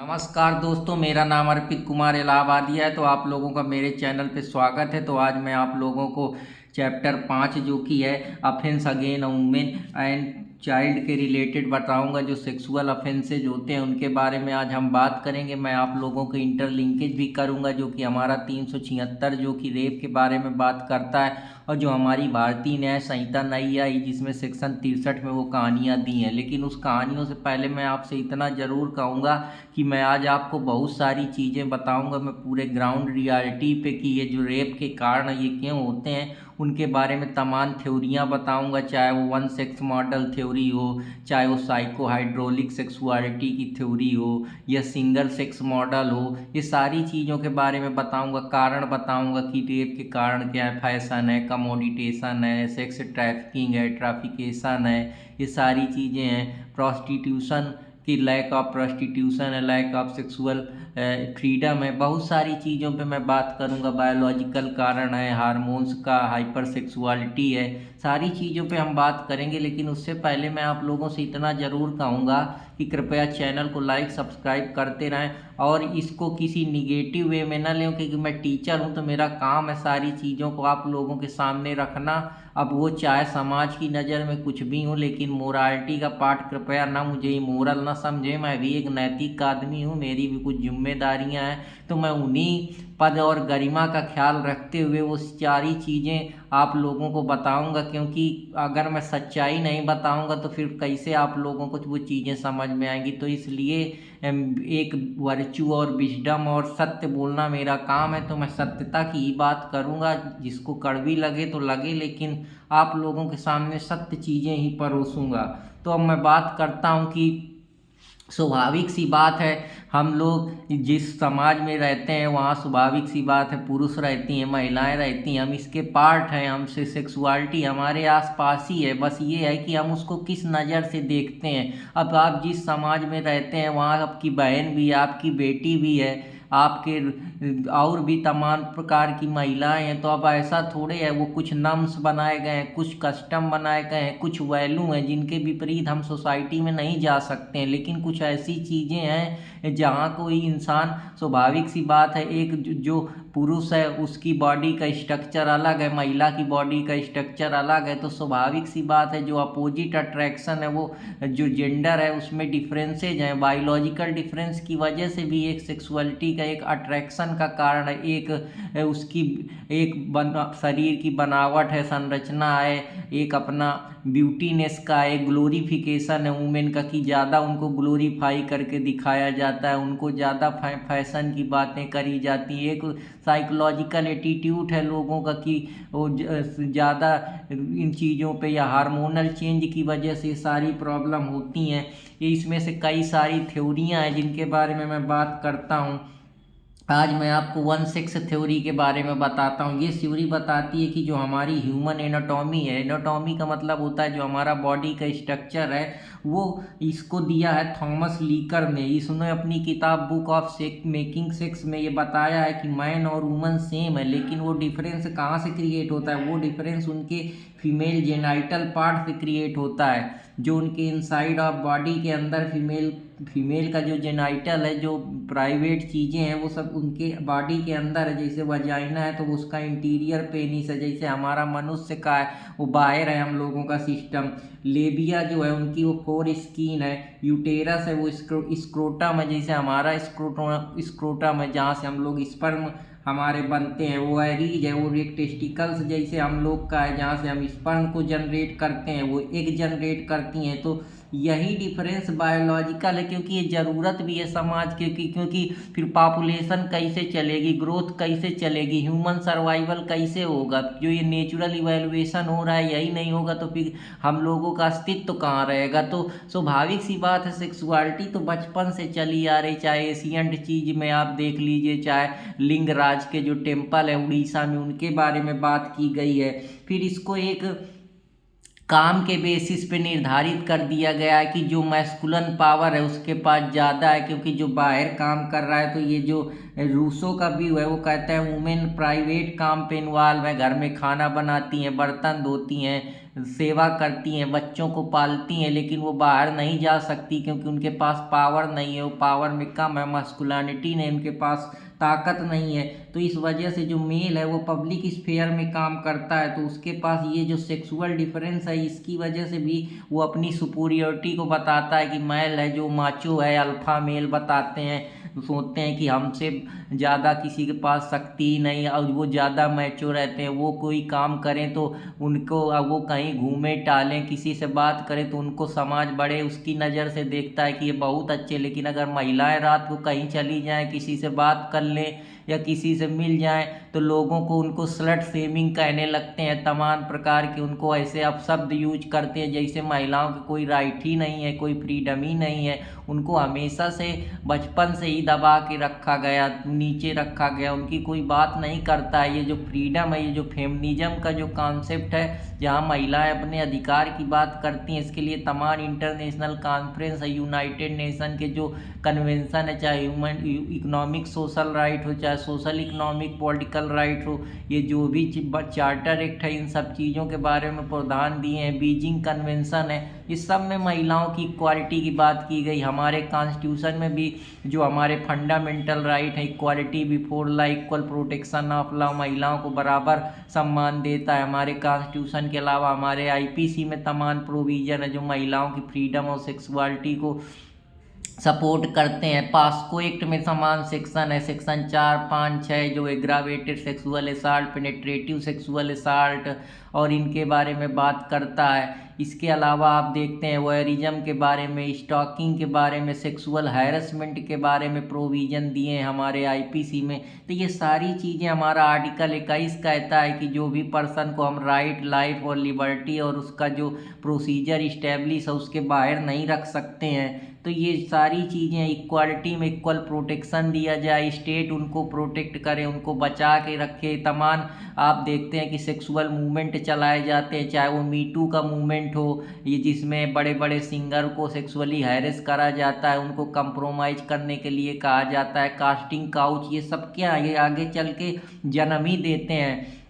नमस्कार दोस्तों, मेरा नाम अर्पित कुमार इलाहाबादिया है। तो आप लोगों का मेरे चैनल पे स्वागत है। तो आज मैं आप लोगों को चैप्टर 5 जो कि है offence again women and child के रिलेटेड बताऊंगा। जो सेक्सुअल अफेंसेज होते हैं उनके बारे में आज हम बात करेंगे। मैं आप लोगों को इंटरलिंकेज भी करूंगा, जो कि हमारा 376 जो कि रेप के बारे में बात करता है, और जो हमारी भारतीय न्याय संहिता नई आई जिसमें सेक्शन 63 में वो कहानियाँ दी हैं। लेकिन उस कहानियों से पहले मैं आपसे इतना ज़रूर कहूँगा कि मैं आज आपको बहुत सारी चीज़ें बताऊंगा। मैं पूरे ग्राउंड रियलिटी पे कि ये जो रेप के कारण ये क्यों होते हैं उनके बारे में तमाम थ्योरियाँ बताऊंगा, चाहे वो वन सेक्स मॉडल थ्योरी हो, चाहे वो साइको हाइड्रोलिक सेक्सुअलिटी की थ्योरी हो, या सिंगल सेक्स मॉडल हो। ये सारी चीज़ों के बारे में बताऊंगा, कारण बताऊंगा कि रेप के कारण क्या है, फैशन है, कमोडिटेशन है, सेक्स ट्रैफिकिंग है, ट्रैफिकेशन है, ये सारी चीज़ें हैं। प्रॉस्टिट्यूशन कि लैक ऑफ प्रॉस्टिट्यूशन है, लैक ऑफ सेक्सुअल फ्रीडम है। बहुत सारी चीज़ों पे मैं बात करूँगा। बायोलॉजिकल कारण है, हार्मोन्स का, हाइपर सेक्सुअलिटी है, सारी चीज़ों पे हम बात करेंगे। लेकिन उससे पहले मैं आप लोगों से इतना ज़रूर कहूँगा कि कृपया चैनल को लाइक सब्सक्राइब करते रहें, और इसको किसी निगेटिव वे में ना लें, क्योंकि मैं टीचर हूँ तो मेरा काम है सारी चीज़ों को आप लोगों के सामने रखना। अब वो चाहे समाज की नज़र में कुछ भी हो, लेकिन मोरालिटी का पार्ट कृपया ना मुझे इमोरल ना समझे। मैं भी एक नैतिक आदमी हूँ, मेरी भी कुछ जिम्मेदारियाँ हैं। तो मैं उन्हीं पद और गरिमा का ख्याल रखते हुए वो सारी चीज़ें आप लोगों को बताऊंगा, क्योंकि अगर मैं सच्चाई नहीं बताऊंगा तो फिर कैसे आप लोगों को वो चीज़ें समझ में आएंगी। तो इसलिए एक वर्चू और विजडम और सत्य बोलना मेरा काम है। तो मैं सत्यता की ही बात करूंगा, जिसको कड़वी लगे तो लगे, लेकिन आप लोगों के सामने सत्य चीज़ें ही परोसूंगा। तो अब मैं बात करता हूं कि स्वाभाविक सी बात है, हम लोग जिस समाज में रहते हैं वहाँ स्वाभाविक सी बात है पुरुष रहती हैं, महिलाएं रहती हैं, हम इसके पार्ट हैं। हमसे सेक्सुअलिटी हमारे आसपास ही है, बस ये है कि हम उसको किस नज़र से देखते हैं। अब आप जिस समाज में रहते हैं वहाँ आपकी बहन भी है, आपकी बेटी भी है, आपके और भी तमाम प्रकार की महिलाएं हैं। तो अब ऐसा थोड़े है, वो कुछ नम्स बनाए गए हैं, कुछ कस्टम बनाए गए हैं, कुछ वैल्यू हैं जिनके विपरीत हम सोसाइटी में नहीं जा सकते हैं। लेकिन कुछ ऐसी चीज़ें हैं जहाँ कोई इंसान, स्वाभाविक सी बात है, एक जो पुरुष है उसकी बॉडी का स्ट्रक्चर अलग है, महिला की बॉडी का स्ट्रक्चर अलग है। तो स्वाभाविक सी बात है जो अपोजिट अट्रैक्शन है, वो जो जेंडर है उसमें डिफरेंसेज हैं। बायोलॉजिकल डिफरेंस की वजह से भी एक सेक्सुअलिटी का एक अट्रैक्शन का कारण है। एक उसकी एक शरीर की बनावट है, संरचना है, एक अपना ब्यूटीनेस का एक ग्लोरीफिकेशन है वुमेन का, कि ज़्यादा उनको ग्लोरीफाई करके दिखाया जाता है, उनको ज़्यादा फैशन की बातें करी जाती हैं। एक साइकोलॉजिकल एटीट्यूड है लोगों का कि वो ज़्यादा इन चीज़ों पे या हार्मोनल चेंज की वजह से सारी प्रॉब्लम होती हैं। ये इसमें से कई सारी थ्योरियाँ हैं जिनके बारे में मैं बात करता हूँ। आज मैं आपको वन सेक्स थ्योरी के बारे में बताता हूँ। ये थ्योरी बताती है कि जो हमारी ह्यूमन एनाटॉमी है, एनाटॉमी का मतलब होता है जो हमारा बॉडी का स्ट्रक्चर है, वो इसको दिया है थॉमस लीकर ने। इसने अपनी किताब book of sex making sex में ये बताया है कि मैन और वुमन सेम है, लेकिन वो डिफरेंस कहाँ से क्रिएट होता है, वो डिफरेंस उनके फीमेल जेनाइटल पार्ट से क्रिएट होता है, जो उनके इनसाइड ऑफ बॉडी के अंदर फीमेल का जो जेनाइटल है, जो प्राइवेट चीज़ें हैं, वो सब उनके बॉडी के अंदर है। जैसे वजाइना है तो उसका इंटीरियर पेनिस है, जैसे हमारा मनुष्य का है वो बाहर है हम लोगों का सिस्टम। लेबिया जो है उनकी वो फोर स्किन है। यूटेरस है वो स्क्रोटम है, जैसे हमारा स्क्रोटम है जहाँ से हम लोग स्पर्म हमारे बनते हैं। वो एरीज है वो एक टेस्टिकल्स जैसे हम लोग का है, जहाँ से हम स्पर्म को जनरेट करते हैं, वो एग जनरेट करती हैं। तो यही डिफरेंस बायोलॉजिकल है, क्योंकि ये ज़रूरत भी है समाज के, क्योंकि फिर पॉपुलेशन कैसे चलेगी, ग्रोथ कैसे चलेगी, ह्यूमन सर्वाइवल कैसे होगा। जो ये नेचुरल इवैल्यूएशन हो रहा है यही नहीं होगा तो फिर हम लोगों का अस्तित्व कहाँ रहेगा। तो स्वाभाविक सी बात है, सेक्सुअलिटी तो बचपन से चली आ रही, चाहे एशियंट चीज़ में आप देख लीजिए, चाहे लिंगराज के जो टेम्पल है उड़ीसा में उनके बारे में बात की गई है। फिर इसको एक काम के बेसिस पे निर्धारित कर दिया गया है कि जो मैस्कुलन पावर है उसके पास ज़्यादा है, क्योंकि जो बाहर काम कर रहा है। तो ये जो रूसो का व्यू है वो कहता है वुमेन प्राइवेट काम पे इन्वॉल्व है, घर में खाना बनाती हैं, बर्तन धोती हैं, सेवा करती हैं, बच्चों को पालती हैं, लेकिन वो बाहर नहीं जा सकती क्योंकि उनके पास पावर नहीं है, वो पावर में कम है, मस्कुलिनिटी नहीं, उनके पास ताकत नहीं है। तो इस वजह से जो मेल है वो पब्लिक स्फेयर में काम करता है, तो उसके पास ये जो सेक्सुअल डिफरेंस है इसकी वजह से भी वो अपनी सुपीरियरिटी को बताता है कि मेल है जो माचो है, अल्फा मेल बताते हैं, सोचते हैं कि हमसे ज़्यादा किसी के पास शक्ति ही नहीं, और वो ज़्यादा मैच्योर रहते हैं। वो कोई काम करें तो उनको, वो कहीं घूमें टालें, किसी से बात करें तो उनको समाज बड़े उसकी नज़र से देखता है कि ये बहुत अच्छे। लेकिन अगर महिलाएं रात को कहीं चली जाएं, किसी से बात कर लें या किसी से मिल जाएं, तो लोगों को उनको स्लट शेमिंग कहने लगते हैं, तमाम प्रकार के उनको ऐसे अपशब्द यूज करते हैं जैसे महिलाओं की कोई राइट ही नहीं है, कोई फ्रीडम ही नहीं है। उनको हमेशा से बचपन से ही दबा के रखा गया, नीचे रखा गया, उनकी कोई बात नहीं करता है। ये जो फ्रीडम है, ये जो फेमिनिज्म का जो कॉन्सेप्ट है, जहाँ महिलाएं अपने अधिकार की बात करती हैं, इसके लिए तमाम इंटरनेशनल कॉन्फ्रेंस है, यूनाइटेड नेशन के जो कन्वेंशन है, चाहे ह्यूमन इकोनॉमिक सोशल राइट हो, चाहे सोशल इकोनॉमिक पॉलिटिकल राइट हो, ये जो भी चार्टर एक्ट है, इन सब चीज़ों के बारे में प्रावधान दिए हैं, बीजिंग कन्वेंशन है, इस सब में महिलाओं की इक्वालिटी की बात की गई। हमारे कॉन्स्टिट्यूशन में भी जो हमारे फंडामेंटल राइट है, equality before law, equal protection of law, महिलाओं को बराबर सम्मान देता है। हमारे कॉन्स्टिट्यूशन के अलावा हमारे आईपीसी में तमाम प्रोविज़न है जो महिलाओं की फ्रीडम और सेक्सुअलिटी को सपोर्ट करते हैं। पास्को एक्ट में समान सेक्शन है, सेक्शन 4, 5, 6, जो aggravated sexual assault, penetrative sexual assault और इनके बारे में बात करता है। इसके अलावा आप देखते हैं वॉयरिज्म के बारे में, स्टॉकिंग के बारे में, सेक्सुअल हैरेसमेंट के बारे में प्रोविज़न दिए हैं हमारे आईपीसी में। तो ये सारी चीज़ें हमारा आर्टिकल 21 कहता है कि जो भी पर्सन को हम राइट, लाइफ और लिबर्टी और उसका जो प्रोसीजर इस्टेब्लिश है उसके बाहर नहीं रख सकते हैं। तो ये सारी चीज़ें, इक्वालिटी में इक्वल प्रोटेक्शन दिया जाए, स्टेट उनको प्रोटेक्ट करे, उनको बचा के रखे। तमाम आप देखते हैं कि सेक्सुअल मूवमेंट चलाए जाते हैं, चाहे वो मीटू का मूवमेंट हो, ये जिसमें बड़े बड़े सिंगर को सेक्सुअली हैरेस करा जाता है, उनको कंप्रोमाइज करने के लिए कहा जाता है, कास्टिंग काउच, ये सब क्या ये आगे चल के जन्म ही देते हैं।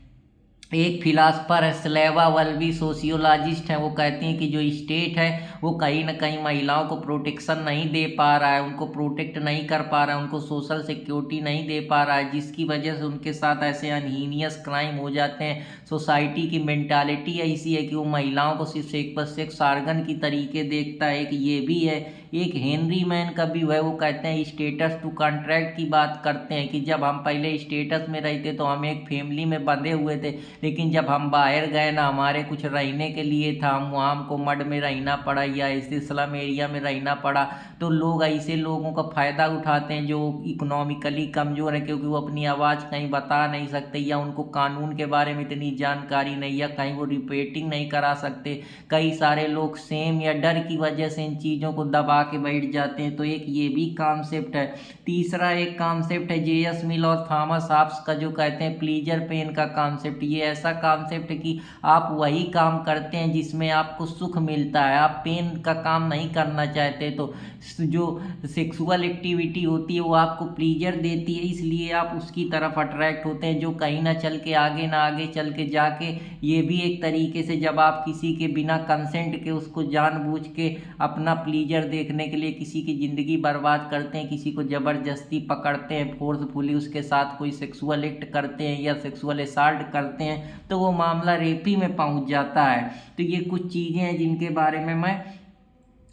एक फिलासफर है स्लेवा वल्वी, सोशियोलॉजिस्ट हैं, वो कहती हैं कि जो स्टेट है वो कहीं ना कहीं महिलाओं को प्रोटेक्शन नहीं दे पा रहा है, उनको प्रोटेक्ट नहीं कर पा रहा है, उनको सोशल सिक्योरिटी नहीं दे पा रहा है, जिसकी वजह से उनके साथ ऐसे अनहीनियस क्राइम हो जाते हैं। सोसाइटी की मेंटालिटी ऐसी है कि वो महिलाओं को सिर्फ एक पर सेक्स आर्गन की तरीके देखता है। कि ये भी है, एक हेनरी मैन का भी है, वो कहते हैं स्टेटस टू कॉन्ट्रैक्ट की बात करते हैं कि जब हम पहले स्टेटस में रहते तो हम एक फैमिली में बंधे हुए थे, लेकिन जब हम बाहर गए ना, हमारे कुछ रहने के लिए था, हम वहाँ हमको मड में रहना पड़ा या ऐसे स्लम एरिया में रहना पड़ा, तो लोग ऐसे लोगों का फ़ायदा उठाते हैं जो इकोनॉमिकली कमज़ोर है, क्योंकि वो अपनी आवाज़ कहीं बता नहीं सकते या उनको कानून के बारे में इतनी जानकारी नहीं, या कहीं वो रिपोर्टिंग नहीं करा सकते। कई सारे लोग सेम या डर की वजह से इन चीज़ों को दबा के बैठ जाते हैं। तो एक ये भी कॉन्सेप्ट है। तीसरा एक कॉन्सेप्ट है जे.एस. मिल और थॉमस हॉब्स का, जो कहते हैं प्लीजर पेन का कॉन्सेप्ट। ये ऐसा कॉन्सेप्ट है कि आप वही काम करते हैं जिसमें आपको सुख मिलता है, आप पेन का काम नहीं करना चाहते। तो जो सेक्सुअल एक्टिविटी होती है वो आपको प्लीजर देती है, इसलिए आप उसकी तरफ अट्रैक्ट होते हैं, जो कहीं ना चल के आगे चल के जाके ये भी एक तरीके से जब आप किसी के बिना कंसेंट के उसको जानबूझ के अपना प्लीजर देखने के लिए किसी की ज़िंदगी बर्बाद करते हैं, किसी को ज़बरदस्ती पकड़ते हैं, फोर्सफुली उसके साथ कोई सेक्सुअल एक्ट करते हैं या सेक्सुअल असाल्ट करते हैं, तो वो मामला रेपी में पहुंच जाता है। तो ये कुछ चीज़ें हैं जिनके बारे में मैं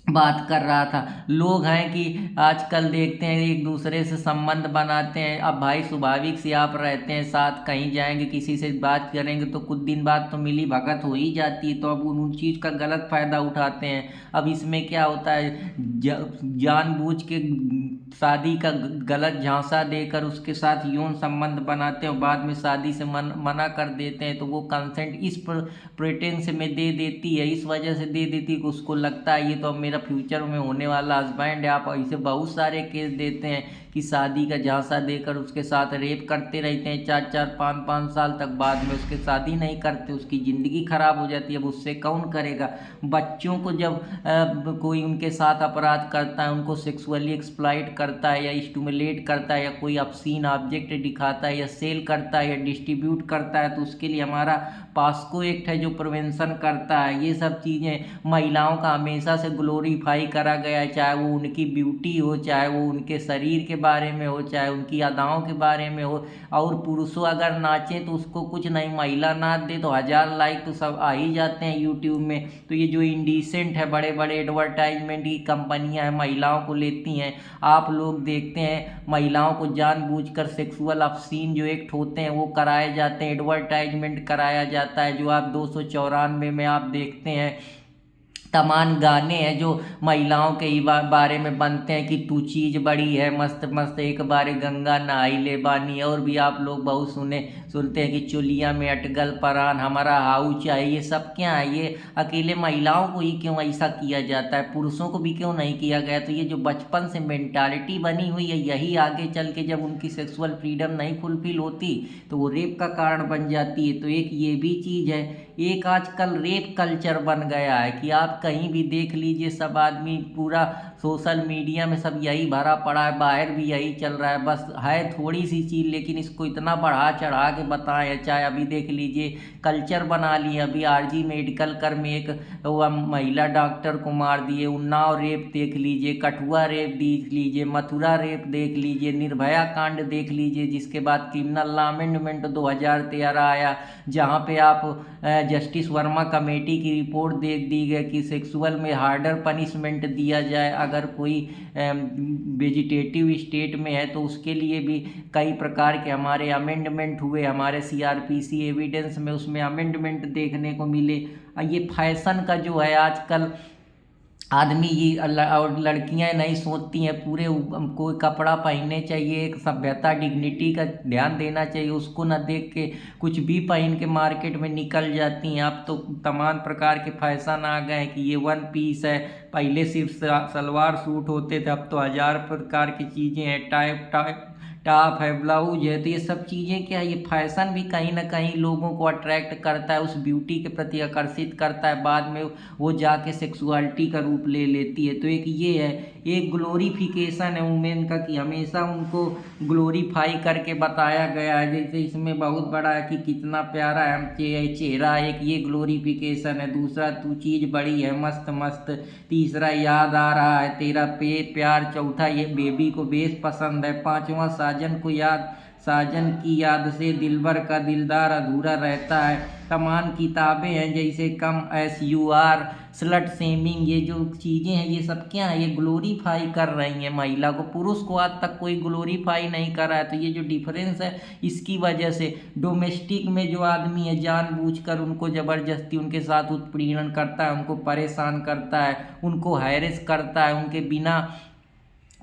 बात कर रहा था। लोग हैं कि आजकल देखते हैं एक दूसरे से संबंध बनाते हैं। अब भाई स्वाभाविक से आप रहते हैं साथ, कहीं जाएंगे किसी से बात करेंगे तो कुछ दिन बाद तो मिली भगत हो ही जाती है, तो अब उन चीज़ का गलत फ़ायदा उठाते हैं। अब इसमें क्या होता है, जानबूझ के शादी का गलत झांसा देकर उसके साथ यौन संबंध बनाते हैं और बाद में शादी से मना कर देते हैं। तो वो कंसेंट इस प्रेटेंस में दे देती है, इस वजह से दे देती है कि उसको लगता है ये तो अब मेरा फ्यूचर में होने वाला हस्बैंड है। आप ऐसे बहुत सारे केस देते हैं कि शादी का झांसा देकर उसके साथ रेप करते रहते हैं 4-4 5-5 साल तक, बाद में उसके शादी नहीं करते, उसकी ज़िंदगी खराब हो जाती है। अब उससे कौन करेगा? बच्चों को जब कोई उनके साथ अपराध करता है, उनको सेक्सुअली एक्सप्लॉइट करता है या स्टिमुलेट करता है या कोई ऑब्सीन ऑब्जेक्ट दिखाता है या सेल करता है या डिस्ट्रीब्यूट करता है, तो उसके लिए हमारा पास्को एक्ट है जो प्रिवेंशन करता है। ये सब चीज़ें महिलाओं का हमेशा से ग्लोरीफाई करा गया है, चाहे वो उनकी ब्यूटी हो, चाहे वो उनके शरीर के बारे में हो, चाहे उनकी अदाओं के बारे में हो। और पुरुषों अगर नाचें तो उसको कुछ नहीं, महिला नाच दे तो 1000 लाइक तो सब आ ही जाते हैं यूट्यूब में। तो ये जो इंडिसेंट है, बड़े बड़े एडवर्टाइजमेंट की कंपनियां हैं महिलाओं को लेती हैं। आप लोग देखते हैं महिलाओं को जानबूझकर सेक्सुअल ऑब्सीन जो एक्ट होते हैं वो कराए जाते हैं, एडवर्टाइजमेंट कराया जाता है। जो आप 294 में आप देखते हैं तमाम गाने हैं जो महिलाओं के ही बारे में बनते हैं कि तू चीज़ बड़ी है मस्त मस्त, एक बार गंगा नहाई ले बानी। और भी आप लोग बहुत सुनते हैं कि चुलिया में अटगल परान, हमारा हाउ चाहिए। ये सब क्या है? ये अकेले महिलाओं को ही क्यों ऐसा किया जाता है, पुरुषों को भी क्यों नहीं किया गया? तो ये जो बचपन से मेंटालिटी बनी हुई है, यही आगे चल के जब उनकी सेक्सुअल फ्रीडम नहीं फुलफिल होती तो वो रेप का कारण बन जाती है। तो एक ये भी चीज़ है। एक आजकल रेप कल्चर बन गया है कि आप कहीं भी देख लीजिए, सब आदमी पूरा सोशल मीडिया में सब यही भरा पड़ा है, बाहर भी यही चल रहा है। बस है थोड़ी सी चीज़, लेकिन इसको इतना बढ़ा चढ़ा के बताएं। चाहे अभी देख लीजिए कल्चर बना लिए, अभी आरजी मेडिकल कर में एक महिला डॉक्टर को मार दिए, उन्नाव रेप देख लीजिए, कठुआ रेप देख लीजिए, मथुरा रेप देख लीजिए, निर्भया कांड देख लीजिए, जिसके बाद क्रिमिनल लॉ अमेंडमेंट 2013 आया, जहाँ पे आप जस्टिस वर्मा कमेटी की रिपोर्ट देख दी गई कि सेक्सुअल में हार्डर पनिशमेंट दिया जाए। अगर कोई वेजिटेटिव स्टेट में है तो उसके लिए भी कई प्रकार के हमारे अमेंडमेंट हुए, हमारे सीआरपीसी एविडेंस में उसमें अमेंडमेंट देखने को मिले। ये फैशन का जो है आजकल आदमी ये और लड़कियां नहीं सोचती हैं, पूरे कोई कपड़ा पहनने चाहिए, एक सभ्यता डिग्निटी का ध्यान देना चाहिए, उसको ना देख के कुछ भी पहन के मार्केट में निकल जाती हैं। अब तो तमाम प्रकार के फैशन आ गए हैं कि ये वन पीस है, पहले सिर्फ सलवार सूट होते थे, अब तो 1000 प्रकार की चीज़ें हैं, टॉप है, ब्लाउज है। तो ये सब चीज़ें क्या है, ये फैशन भी कहीं ना कहीं लोगों को अट्रैक्ट करता है, उस ब्यूटी के प्रति आकर्षित करता है, बाद में वो जाके सेक्सुअलिटी का रूप ले लेती है। तो एक ये है, एक ग्लोरीफिकेशन है वुमेन का कि हमेशा उनको ग्लोरीफाई करके बताया गया है। जैसे इसमें बहुत बड़ा है कि कितना प्यारा है चेहरा, एक ये ग्लोरीफिकेशन है। दूसरा तू चीज़ बड़ी है मस्त मस्त। तीसरा याद आ रहा है तेरा प्यार। चौथा ये बेबी को बेस पसंद है। पांचवा साजन की याद से दिलबर का दिलदार अधूरा रहता है। तमाम किताबें हैं जैसे come as you are, slut shaming, ये जो चीज़ें हैं ये सब क्या है, ये ग्लोरीफाई कर रही हैं महिला को। पुरुष को आज तक कोई ग्लोरीफाई नहीं कर रहा है। तो ये जो डिफरेंस है इसकी वजह से डोमेस्टिक में जो आदमी है जानबूझकर उनको ज़बरदस्ती उनके साथ उत्पीड़न करता है, उनको परेशान करता है, उनको हैरेस करता है, उनके बिना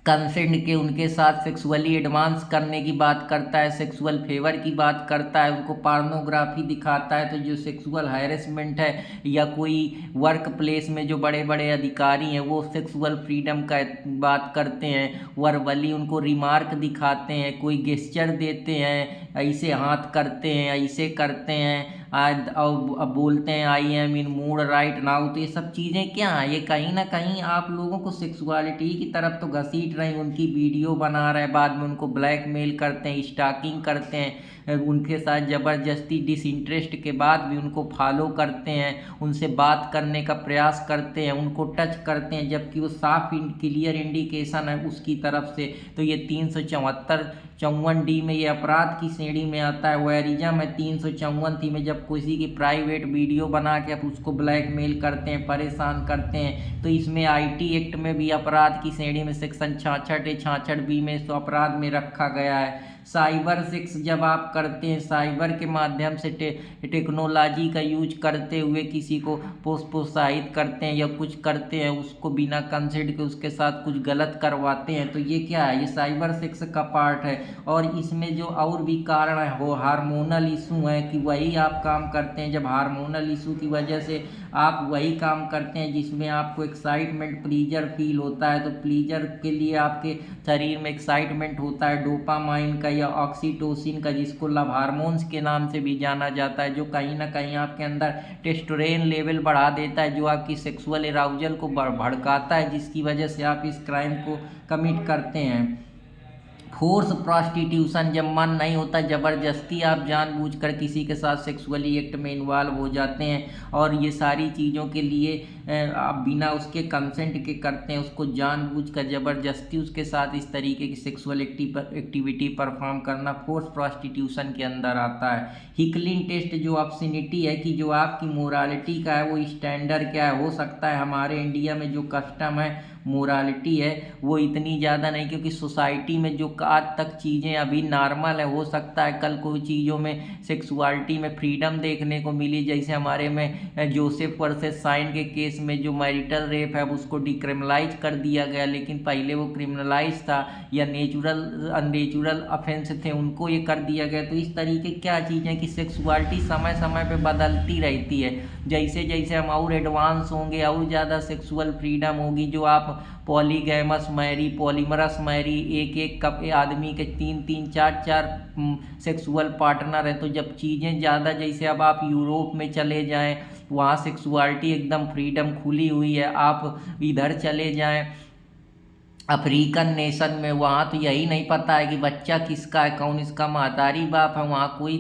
कंसेंट के उनके साथ सेक्सुअली एडवांस करने की बात करता है, सेक्सुअल फेवर की बात करता है, उनको पार्नोग्राफी दिखाता है। तो जो सेक्सुअल हैरेसमेंट है, या कोई वर्क प्लेस में जो बड़े बड़े अधिकारी हैं वो सेक्सुअल फ्रीडम का बात करते हैं, वर्बली उनको रिमार्क दिखाते हैं, कोई गेस्चर देते हैं, ऐसे हाथ करते हैं, ऐसे करते हैं, अब बोलते हैं I am in mood right now. तो ये सब चीज़ें क्या हैं, ये कहीं ना कहीं आप लोगों को सेक्सुअलिटी की तरफ तो घसीट रहे हैं। उनकी वीडियो बना रहे हैं, बाद में उनको ब्लैकमेल करते हैं, स्टॉकिंग करते हैं, उनके साथ ज़बरदस्ती डिसइंटरेस्ट के बाद भी उनको फॉलो करते हैं, उनसे बात करने का प्रयास करते हैं, उनको टच करते हैं, जबकि वो साफ क्लियर इंडिकेशन है उसकी तरफ से। तो ये 354 डी में ये अपराध की श्रेणी में आता है। वैरिजा में 354 थी में जब किसी की प्राइवेट वीडियो बना के आप उसको ब्लैकमेल करते हैं, परेशान करते हैं। तो इसमें आईटी एक्ट में भी अपराध की श्रेणी में सेक्शन 66 बी में इस अपराध में रखा गया है। साइबर सेक्स जब आप करते हैं, साइबर के माध्यम से टेक्नोलॉजी का यूज करते हुए किसी को प्रोत्साहित करते हैं या कुछ करते हैं, उसको बिना कंसेंट के उसके साथ कुछ गलत करवाते हैं, तो ये क्या है, ये साइबर सेक्स का पार्ट है। और इसमें जो और भी कारण है वो हार्मोनल इशू है कि वही आपका काम करते हैं जब हार्मोनल इशू की वजह से आप वही काम करते हैं जिसमें आपको एक्साइटमेंट प्लीजर फील होता है। तो प्लीजर के लिए आपके शरीर में एक्साइटमेंट होता है डोपामाइन का या ऑक्सीटोसिन का, जिसको लव हार्मोन्स के नाम से भी जाना जाता है, जो कहीं ना कहीं आपके अंदर टेस्टोस्टेरोन लेवल बढ़ा देता है, जो आपकी सेक्सुअल एराउजल को भड़काता है, जिसकी वजह से आप इस क्राइम को कमिट करते हैं। फोर्स प्रॉस्टिट्यूशन, जब मन नहीं होता ज़बरदस्ती आप जानबूझकर किसी के साथ सेक्सुअली एक्ट में इन्वॉल्व हो जाते हैं और ये सारी चीज़ों के लिए आप बिना उसके कंसेंट के करते हैं, उसको जानबूझकर ज़बरदस्ती उसके साथ इस तरीके की सेक्सुअल एक्टिविटी परफॉर्म करना फोर्स प्रॉस्टिट्यूशन के अंदर आता है। हिकलिन टेस्ट जो ऑब्स्सिनिटी है कि जो आपकी मोरालिटी का है वो स्टैंडर्ड क्या है, हो सकता है हमारे इंडिया में जो कस्टम है मोरालिटी है वो इतनी ज़्यादा नहीं, क्योंकि सोसाइटी में जो आज तक चीज़ें अभी नॉर्मल है, हो सकता है कल कोई चीज़ों में सेक्सुअलिटी में फ्रीडम देखने को मिली। जैसे हमारे में जोसेफ वर्सेस साइन के केस में जो मैरिटल रेप है उसको डिक्रिमिनलाइज कर दिया गया, लेकिन पहले वो क्रिमिनलाइज था, या अननेचुरल ऑफेंस थे उनको ये कर दिया गया। तो इस तरीके क्या चीज़ें कि सेक्सुअलिटी समय समय पे बदलती रहती है। जैसे जैसे हम और एडवांस होंगे और ज़्यादा सेक्सुअल फ्रीडम होगी। जो आप पॉलीगैमस मैरी, पॉलीमरस मैरी, एक आदमी के 3-3, 4-4 सेक्सुअल पार्टनर हैं, तो जब चीज़ें ज़्यादा, जैसे अब आप यूरोप में चले जाएं वहाँ सेक्सुअलिटी एकदम फ्रीडम खुली हुई है, आप इधर चले जाएं अफ्रीकन नेशन में, वहाँ तो यही नहीं पता है कि बच्चा किसका है, कौन इसका महतारी बाप है, वहाँ कोई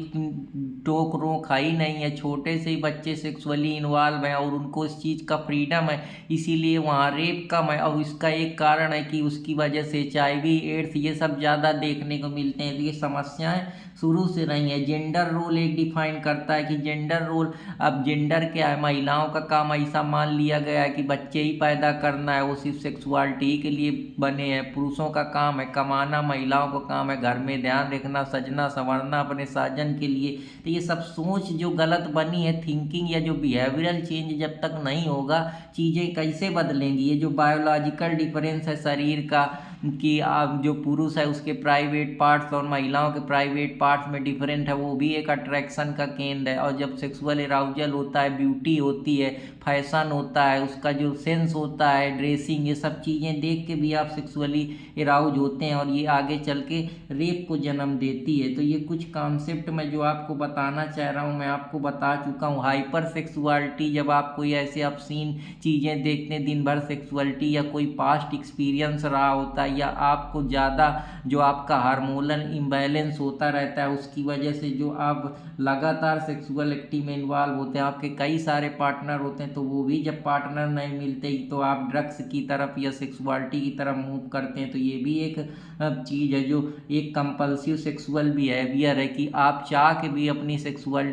टोक रोक ही नहीं है, छोटे से ही बच्चे सेक्सुअली इन्वॉल्व हैं और उनको इस चीज़ का फ्रीडम है, इसीलिए वहाँ रेप कम है। और इसका एक कारण है कि उसकी वजह से HIV, एड्स ये सब ज़्यादा देखने को मिलते हैं। तो ये समस्याएं शुरू से रही है। जेंडर रोल एक डिफाइन करता है कि जेंडर रोल, अब जेंडर क्या है, महिलाओं का काम ऐसा मान लिया गया है कि बच्चे ही पैदा करना है, वो सिर्फ सेक्सुअलिटी के लिए बने हैं। पुरुषों का काम है कमाना, महिलाओं का काम है घर में ध्यान रखना, सजना संवरना अपने साजन के लिए। तो ये सब सोच जो गलत बनी है, थिंकिंग या जो बिहेवियरल चेंज जब तक नहीं होगा चीज़ें कैसे बदलेंगी। ये जो बायोलॉजिकल डिफरेंस है शरीर का कि आप जो पुरुष है उसके प्राइवेट पार्ट्स और महिलाओं के प्राइवेट पार्ट्स में डिफरेंट है, वो भी एक अट्रैक्शन का केंद्र है। और जब सेक्सुअल एराउजल होता है, ब्यूटी होती है, फैशन होता है, उसका जो सेंस होता है, ड्रेसिंग, ये सब चीज़ें देख के भी आप सेक्सुअली एराउज होते हैं और ये आगे चल के रेप को जन्म देती है। तो ये कुछ कॉन्सेप्ट मैं जो आपको बताना चाह रहा हूँ मैं आपको बता चुका हूँ। हाइपर सेक्सुअलिटी, जब आप कोई ऐसे ऑब्सीन चीज़ें देखते हैं दिन भर, सेक्सुअलिटी या कोई पास्ट एक्सपीरियंस रहा होता है, या आपको ज़्यादा जो आपका हार्मोनल इम्बैलेंस होता रहता है उसकी वजह से जो आप लगातार सेक्सुअल एक्टिविटी में इन्वॉल्व होते हैं, आपके कई सारे पार्टनर होते हैं, तो वो भी जब पार्टनर नहीं मिलते तो आप ड्रग्स की तरफ या सेक्सुअलिटी की तरफ मूव करते हैं। तो ये भी एक चीज़ है जो एक कंपल्सिव सेक्सुअल बिहेवियर है कि आप चाह के भी अपनी सेक्सुअल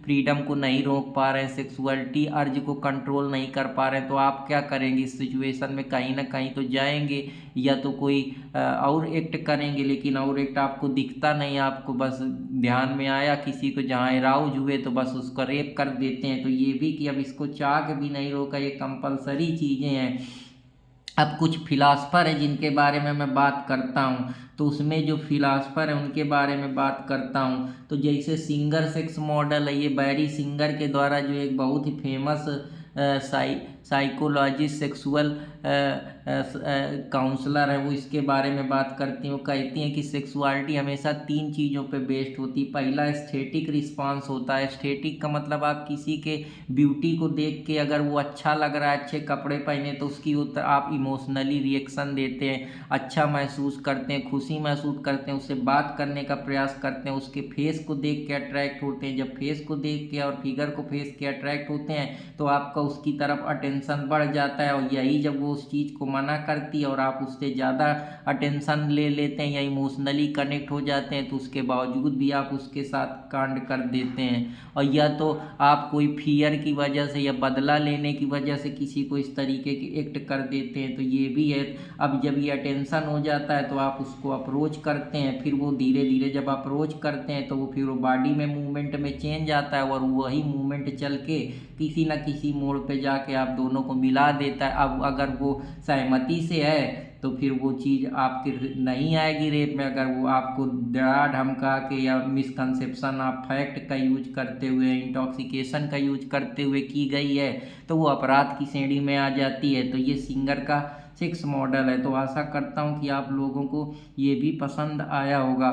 फ्रीडम को नहीं रोक पा रहे हैं, सेक्सुअलिटी अर्ज को कंट्रोल नहीं कर पा रहे हैं। तो आप क्या करेंगे इस सिचुएशन में, कहीं ना कहीं तो जाएंगे या तो कोई और एक्ट करेंगे, लेकिन और एक्ट आपको दिखता नहीं, आपको बस ध्यान में आया किसी को जहाँ अराउज हुए तो बस उसका रेप कर देते हैं। तो ये भी कि अब इसको चाह के भी नहीं रोका, ये कंपलसरी चीज़ें हैं। अब कुछ फिलासफर है जिनके बारे में मैं बात करता हूँ, तो उसमें जो फिलासफर है उनके बारे में बात करता हूँ। तो जैसे सिंगर सेक्स मॉडल है, ये बैरी सिंगर के द्वारा जो एक बहुत ही फेमस साइकोलॉजिस्ट सेक्सुअल काउंसलर है, वो इसके बारे में बात करती हैं। वो कहती हैं कि सेक्सुअलिटी हमेशा 3 चीज़ों पे बेस्ड होती है। पहला एस्थेटिक रिस्पांस होता है। एस्थेटिक का मतलब आप किसी के ब्यूटी को देख के अगर वो अच्छा लग रहा है, अच्छे कपड़े पहने, तो उसकी आप इमोशनली रिएक्शन देते हैं, अच्छा महसूस करते हैं, खुशी महसूस करते हैं, उससे बात करने का प्रयास करते हैं, उसके फेस को देख के अट्रैक्ट होते हैं। जब फेस को देख के और फिगर को फेस के अट्रैक्ट होते हैं तो आपका उसकी तरफ अटेंशन बढ़ जाता है, और यही जब वो उस चीज़ को मना करती है और आप उससे ज़्यादा अटेंशन ले लेते हैं या इमोशनली कनेक्ट हो जाते हैं, तो उसके बावजूद भी आप उसके साथ कांड कर देते हैं। और या तो आप कोई फियर की वजह से या बदला लेने की वजह से किसी को इस तरीके की एक्ट कर देते हैं, तो ये भी है। अब जब ये अटेंशन हो जाता है तो आप उसको अप्रोच करते हैं, फिर वो धीरे धीरे जब अप्रोच करते हैं तो वो फिर वो बॉडी में मूवमेंट में चेंज आता है, और वही मूवमेंट चल के किसी न किसी मोड़ पे जाके आप दोनों को मिला देता है। अब अगर वो सहमति से है तो फिर वो चीज़ आपके नहीं आएगी रेप में। अगर वो आपको डरा धमका के या मिसकंसेप्शन ऑफ फैक्ट का यूज करते हुए, इंटॉक्सिकेशन का यूज करते हुए की गई है तो वो अपराध की श्रेणी में आ जाती है। तो ये सिंगर का सेक्स मॉडल है। तो आशा करता हूँ कि आप लोगों को ये भी पसंद आया होगा।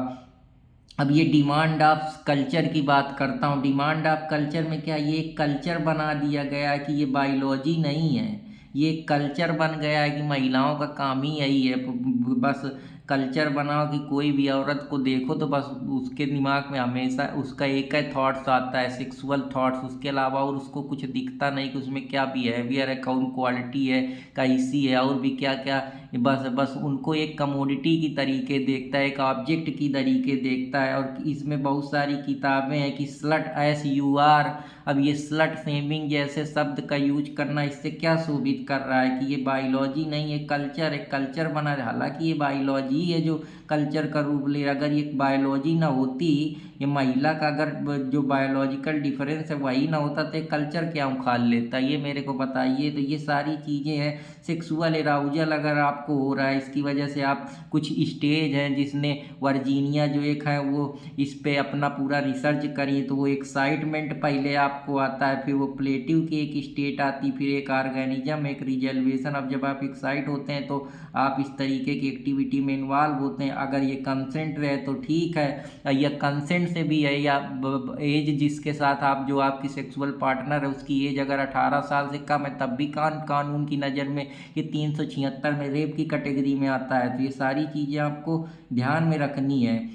अब ये डिमांड ऑफ कल्चर की बात करता हूँ। डिमांड ऑफ कल्चर में क्या, ये एक कल्चर बना दिया गया है कि ये बायोलॉजी नहीं है, ये एक कल्चर बन गया है कि महिलाओं का काम ही यही है। बस कल्चर बनाओ कि कोई भी औरत को देखो तो बस उसके दिमाग में हमेशा उसका एक ही थॉट्स आता है, सेक्सुअल थॉट्स। उसके अलावा और उसको कुछ दिखता नहीं कि उसमें क्या बिहेवियर है, कौन क्वालिटी है, कैसी है, और भी क्या क्या। बस उनको एक कमोडिटी की तरीके देखता है, एक ऑब्जेक्ट की तरीके देखता है। और इसमें बहुत सारी किताबें हैं कि स्लट एस यू आर। अब ये स्लट शेमिंग जैसे शब्द का यूज करना इससे क्या शोभित कर रहा है कि ये बायोलॉजी नहीं है, कल्चर है, कल्चर बना रहा है। हालांकि ये बायोलॉजी है जो कल्चर का रूप ले। अगर ये बायोलॉजी ना होती, ये महिला का अगर जो बायोलॉजिकल डिफरेंस है वही ना होता तो ये कल्चर क्या उखाड़ लेता, ये मेरे को बताइए। तो ये सारी चीज़ें हैं। सेक्सुअल एराउजल अगर आपको हो रहा है, इसकी वजह से आप कुछ स्टेज हैं जिसने वर्जीनिया जो एक है वो इस पे अपना पूरा रिसर्च करिए। तो वो एक्साइटमेंट पहले आपको आता है, फिर वो प्लेटिव की एक स्टेट आती, फिर एक ऑर्गेनिज्म, एक रिजर्वेशन। अब जब आप एक्साइट होते हैं तो आप इस तरीके की एक्टिविटी में इन्वॉल्व होते हैं। अगर ये कंसेंट रहे तो ठीक है, या कंसेंट से भी है, या एज जिसके साथ आप जो आपकी सेक्सुअल पार्टनर है उसकी एज अगर 18 साल से कम है तब भी कानून की नज़र में ये 376 में रेप की कैटेगरी में आता है। तो ये सारी चीज़ें आपको ध्यान में रखनी है।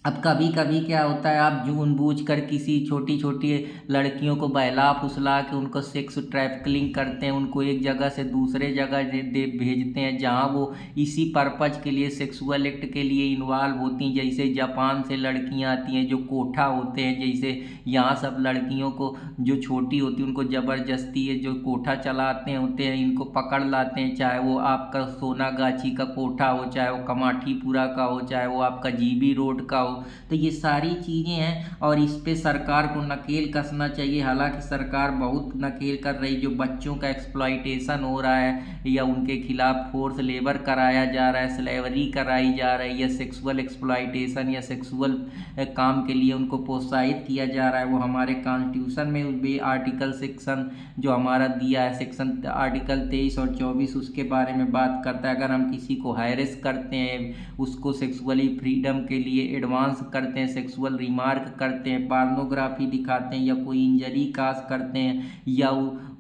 अब कभी कभी क्या होता है, आप जानबूझ कर किसी छोटी छोटी लड़कियों को बहला फुसला के उनको सेक्स ट्रैफिकिंग करते हैं, उनको एक जगह से दूसरे जगह दे भेजते हैं जहां वो इसी पर्पज के लिए, सेक्सुअल एक्ट के लिए इन्वॉल्व होती हैं। जैसे जापान से लड़कियां आती हैं जो कोठा होते हैं, जैसे यहाँ सब लड़कियों को जो छोटी होती है उनको ज़बरदस्ती है जो कोठा चलाते होते हैं इनको पकड़ लाते हैं, चाहे वो आपका सोनागाछी का कोठा हो, चाहे वो कमाठीपुरा का हो, चाहे वो आपका जीबी रोड का हो। तो ये सारी चीज़ें हैं और इस पे सरकार को नकेल कसना चाहिए। हालांकि सरकार बहुत नकेल कर रही, जो बच्चों का एक्सप्लॉइटेशन हो रहा है या उनके खिलाफ फोर्स लेबर कराया जा रहा है, स्लेवरी कराई जा रही है, या सेक्सुअल एक्सप्लॉइटेशन या सेक्सुअल काम के लिए उनको प्रोत्साहित किया जा रहा है, वो हमारे कॉन्स्टिट्यूशन में भी आर्टिकल सेक्शन जो हमारा दिया है, सेक्शन आर्टिकल 23 और 24 उसके बारे में बात करता है। अगर हम किसी को हायरेस करते हैं, उसको सेक्सुअली फ्रीडम के लिए एडवांस करते हैं, सेक्सुअल रिमार्क करते हैं, पार्नोग्राफी दिखाते हैं, या कोई इंजरी काज करते हैं, या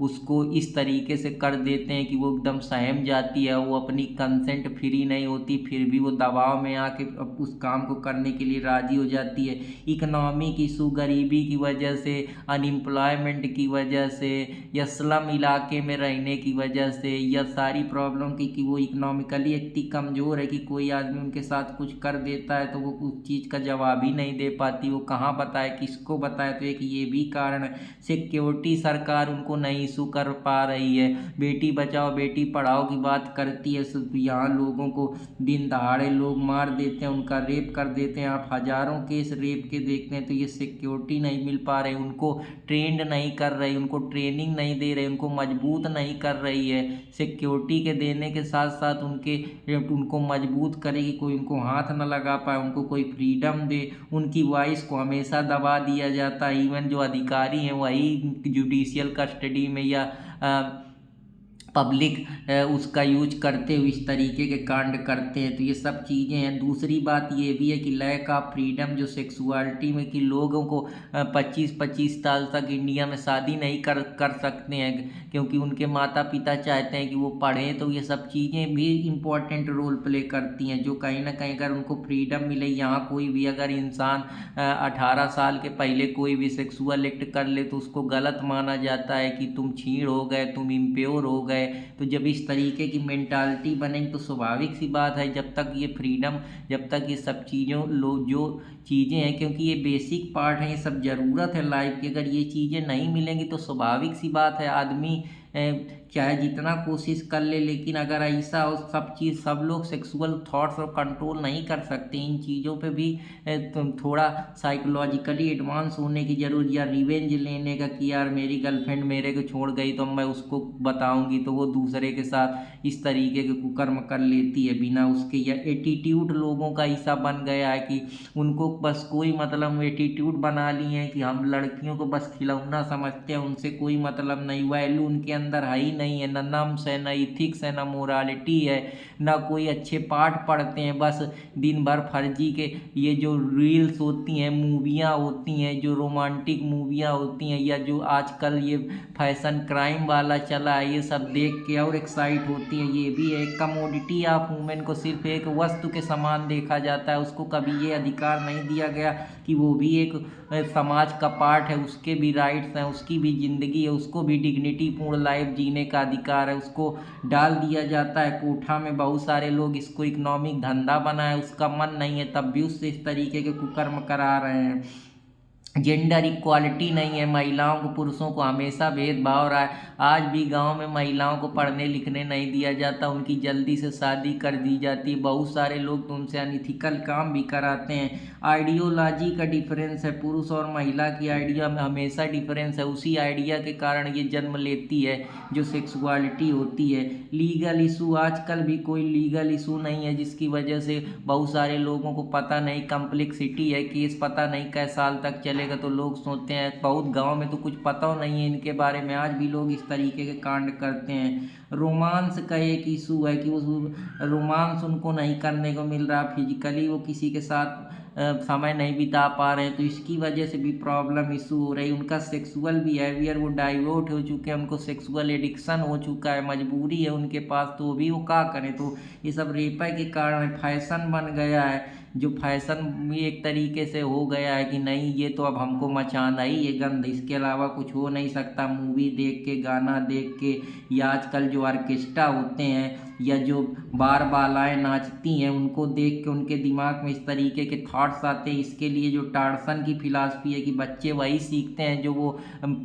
उसको इस तरीके से कर देते हैं कि वो एकदम सहम जाती है, वो अपनी कंसेंट फ्री नहीं होती, फिर भी वो दबाव में आके उस काम को करने के लिए राजी हो जाती है। इकोनॉमिक इशू, गरीबी की वजह से, अनएम्प्लॉयमेंट की वजह से, या स्लम इलाके में रहने की वजह से, या सारी प्रॉब्लम की कि वो इकोनॉमिकली इतनी कमज़ोर है कि कोई आदमी उनके साथ कुछ कर देता है तो वो उस चीज़ का जवाब ही नहीं दे पाती, वो कहाँ बताए, किसको बताए। तो एक ये भी कारण है। सिक्योरिटी सरकार उनको नहीं इशू कर पा रही है। बेटी बचाओ बेटी पढ़ाओ की बात करती है, यहाँ लोगों को दिन दहाड़े लोग मार देते हैं, उनका रेप कर देते हैं, आप हजारों केस रेप के देखते हैं। तो ये सिक्योरिटी नहीं मिल पा रही, उनको ट्रेंड नहीं कर रही, उनको ट्रेनिंग नहीं दे रही, उनको मजबूत नहीं कर रही है। सिक्योरिटी के देने के साथ साथ उनको मजबूत करेगी, कोई उनको हाथ न लगा पाए, उनको कोई फ्रीडम दे। उनकी वॉइस को हमेशा दबा दिया जाता है। इवन जो अधिकारी हैं वही जुडिशियल कस्टडी में या पब्लिक उसका यूज करते हुए इस तरीके के कांड करते हैं। तो ये सब चीज़ें हैं। दूसरी बात ये भी है कि लैक ऑफ फ्रीडम जो सेक्सुअलिटी में, कि लोगों को 25-25 साल तक इंडिया में शादी नहीं कर सकते हैं क्योंकि उनके माता पिता चाहते हैं कि वो पढ़ें। तो ये सब चीज़ें भी इम्पोर्टेंट रोल प्ले करती हैं, जो कहीं ना कहीं अगर उनको फ्रीडम मिले, यहाँ कोई भी अगर इंसान 18 साल के पहले कोई भी सेक्सुअल एक्ट कर ले तो उसको गलत माना जाता है कि तुम छीड़ हो गए, तुम इम्प्योर हो गए। तो जब इस तरीके की मेंटालिटी बनेगी तो स्वाभाविक सी बात है, जब तक ये फ्रीडम, जब तक ये सब चीज़ों जो चीज़ें हैं, क्योंकि ये बेसिक पार्ट है, ये सब ज़रूरत है लाइफ की, अगर ये चीज़ें नहीं मिलेंगी तो स्वाभाविक सी बात है आदमी चाहे जितना कोशिश कर ले, लेकिन अगर ऐसा हो सब चीज़, सब लोग सेक्सुअल थॉट्स और कंट्रोल नहीं कर सकते। इन चीज़ों पे भी थोड़ा साइकोलॉजिकली एडवांस होने की जरूरत, या रिवेंज लेने का कि यार मेरी गर्लफ्रेंड मेरे को छोड़ गई तो मैं उसको बताऊंगी तो वो दूसरे के साथ इस तरीके के कुकर्म कर लेती है बिना उसके। या एटीट्यूड लोगों का ऐसा बन गया है कि उनको बस कोई मतलब एटीट्यूड बना लिए हैं कि हम लड़कियों को बस खिलौना समझते हैं, उनसे कोई मतलब नहीं, वैल्यू उनके अंदर है ही नहीं है, न नम्स है, न इथिक्स है, न मोरालिटी है, ना कोई अच्छे पाठ पढ़ते हैं। बस दिन भर फर्जी के ये जो रील्स होती हैं, मूवियाँ होती हैं, जो रोमांटिक मूवियाँ होती हैं, या जो आजकल ये फैशन क्राइम वाला चला है, ये सब देख के और एक्साइट होती हैं। ये भी एक कमोडिटी ऑफ वुमेन को सिर्फ एक वस्तु के समान देखा जाता है। उसको कभी ये अधिकार नहीं दिया गया कि वो भी एक समाज का पार्ट है, उसके भी राइट्स हैं, उसकी भी ज़िंदगी है, उसको भी डिग्निटी पूर्ण लाइफ जीने का अधिकार है। उसको डाल दिया जाता है कोठा में। बहुत सारे लोग इसको इकोनॉमिक धंधा बनाए, उसका मन नहीं है तब भी उससे इस तरीके के कुकर्म करा रहे हैं। जेंडर इक्वालिटी नहीं है, महिलाओं को पुरुषों को हमेशा भेदभाव रहा है। आज भी गांव में महिलाओं को पढ़ने लिखने नहीं दिया जाता, उनकी जल्दी से शादी कर दी जाती है। बहुत सारे लोग तो उनसे अनइथिकल काम भी कराते हैं। आइडियोलॉजी का डिफरेंस है, पुरुष और महिला की आइडिया में हमेशा डिफरेंस है। उसी आइडिया के कारण ये जन्म लेती है जो सेक्सुअलिटी होती है। लीगल इशू, आजकल भी कोई लीगल इशू नहीं है, जिसकी वजह से बहुत सारे लोगों को पता नहीं, कम्प्लेक्सिटी है, केस पता नहीं कै साल तक चलेगा। तो लोग सोचते हैं, बहुत गांव में तो कुछ पता नहीं है इनके बारे में, आज भी लोग इस तरीके के कांड करते हैं। रोमांस का एक इशू है कि उस रोमांस उनको नहीं करने को मिल रहा, फिजिकली वो किसी के साथ समय नहीं बिता पा रहे हैं, तो इसकी वजह से भी प्रॉब्लम इशू हो रही। उनका सेक्सुअल बिहेवियर, वो डाइवर्ट हो चुके हैं, उनको सेक्सुअल एडिक्शन हो चुका है, मजबूरी है उनके पास, तो भी वो क्या करें। तो ये सब रेपा के कारण फैशन बन गया है, जो फैशन भी एक तरीके से हो गया है कि नहीं ये तो अब हमको मचाना ही ये गंद, इसके अलावा कुछ हो नहीं सकता। मूवी देख के, गाना देख के, या आजकल जो ऑर्केस्ट्रा होते हैं या जो बार बालाएँ नाचती हैं, उनको देख के उनके दिमाग में इस तरीके के थॉट्स आते हैं। इसके लिए जो टार्सन की फिलॉसफी है कि बच्चे वही सीखते हैं जो वो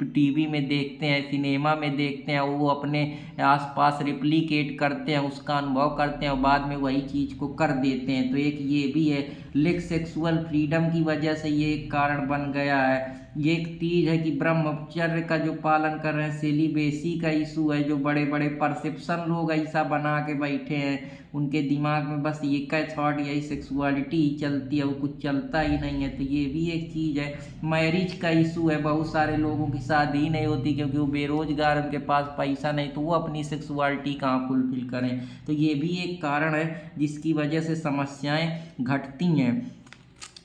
टीवी में देखते हैं, सिनेमा में देखते हैं, वो अपने आसपास रिप्लिकेट करते हैं, उसका अनुभव करते हैं और बाद में वही चीज़ को कर देते हैं। तो एक ये भी है, लेग सेक्सुअल फ्रीडम की वजह से ये एक कारण बन गया है। ये एक चीज़ है कि ब्रह्मचर्य का जो पालन कर रहे हैं, सेलिबेसी का इशू है, जो बड़े बड़े परसेप्शन लोग ऐसा बना के बैठे हैं, उनके दिमाग में बस ये का थॉट, यही सेक्सुअलिटी ही चलती है, वो कुछ चलता ही नहीं है। तो ये भी एक चीज़ है। मैरिज का इशू है, बहुत सारे लोगों की शादी ही नहीं होती क्योंकि वो बेरोजगार, उनके पास पैसा नहीं, तो वो अपनी सेक्सुअलिटी कहाँ फुलफिल करें। तो ये भी एक कारण है जिसकी वजह से समस्याएं घटती हैं।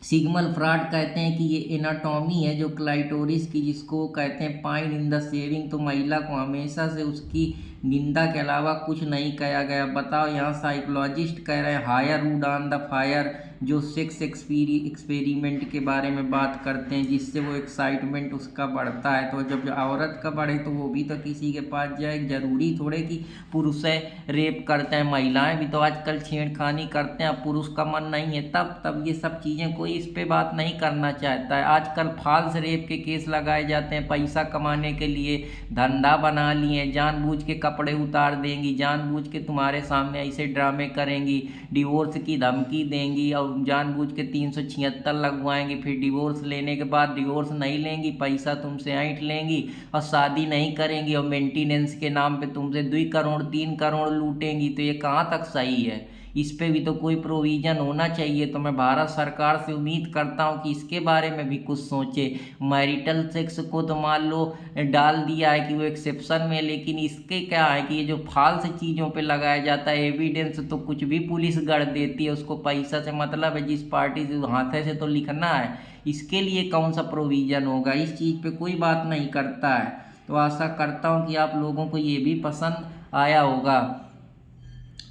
सिग्मंड फ्रॉइड कहते हैं कि ये एनाटॉमी है जो क्लाइटोरिस की, जिसको कहते हैं पाइन इन द शेविंग। तो महिला को हमेशा से उसकी निंदा के अलावा कुछ नहीं कहा गया। बताओ, यहाँ साइकोलॉजिस्ट कह रहे हैं hire wood on the fire, जो सेक्स एक्सपेरिमेंट के बारे में बात करते हैं, जिससे वो एक्साइटमेंट उसका बढ़ता है। तो जब औरत का बढ़े तो वो भी तो किसी के पास जाए, जरूरी थोड़े कि पुरुष रेप करते हैं, महिलाएं भी तो आजकल छेड़खानी करते हैं, पुरुष का मन नहीं है तब ये सब चीज़ें, कोई इस पे बात नहीं करना चाहता है। आजकल फॉल्स रेप के केस लगाए जाते हैं, पैसा कमाने के लिए धंधा बना लिए, जानबूझ के कपड़े उतार देंगी, जानबूझ के तुम्हारे सामने ऐसे ड्रामे करेंगी, डिवोर्स की धमकी देंगी और जानबूझ के 376 लगवाएंगी। फिर डिवोर्स लेने के बाद डिवोर्स नहीं लेंगी, पैसा तुमसे ऐंठ लेंगी और शादी नहीं करेंगी और मेंटेनेंस के नाम पे तुमसे 2 करोड़ 3 करोड़ लूटेंगी। तो ये कहाँ तक सही है? इस पे भी तो कोई प्रोविज़न होना चाहिए। तो मैं भारत सरकार से उम्मीद करता हूँ कि इसके बारे में भी कुछ सोचे। मैरिटल सेक्स को तो मान लो डाल दिया है कि वो एक्सेप्शन में, लेकिन इसके क्या है कि ये जो फॉल्स चीज़ों पे लगाया जाता है एविडेंस, तो कुछ भी पुलिस गढ़ देती है, उसको पैसा से मतलब है, जिस पार्टी से हाथे से तो लिखना है, इसके लिए कौन सा प्रोविज़न होगा? इस चीज़ पे कोई बात नहीं करता है। तो आशा करता हूँ कि आप लोगों को ये भी पसंद आया होगा।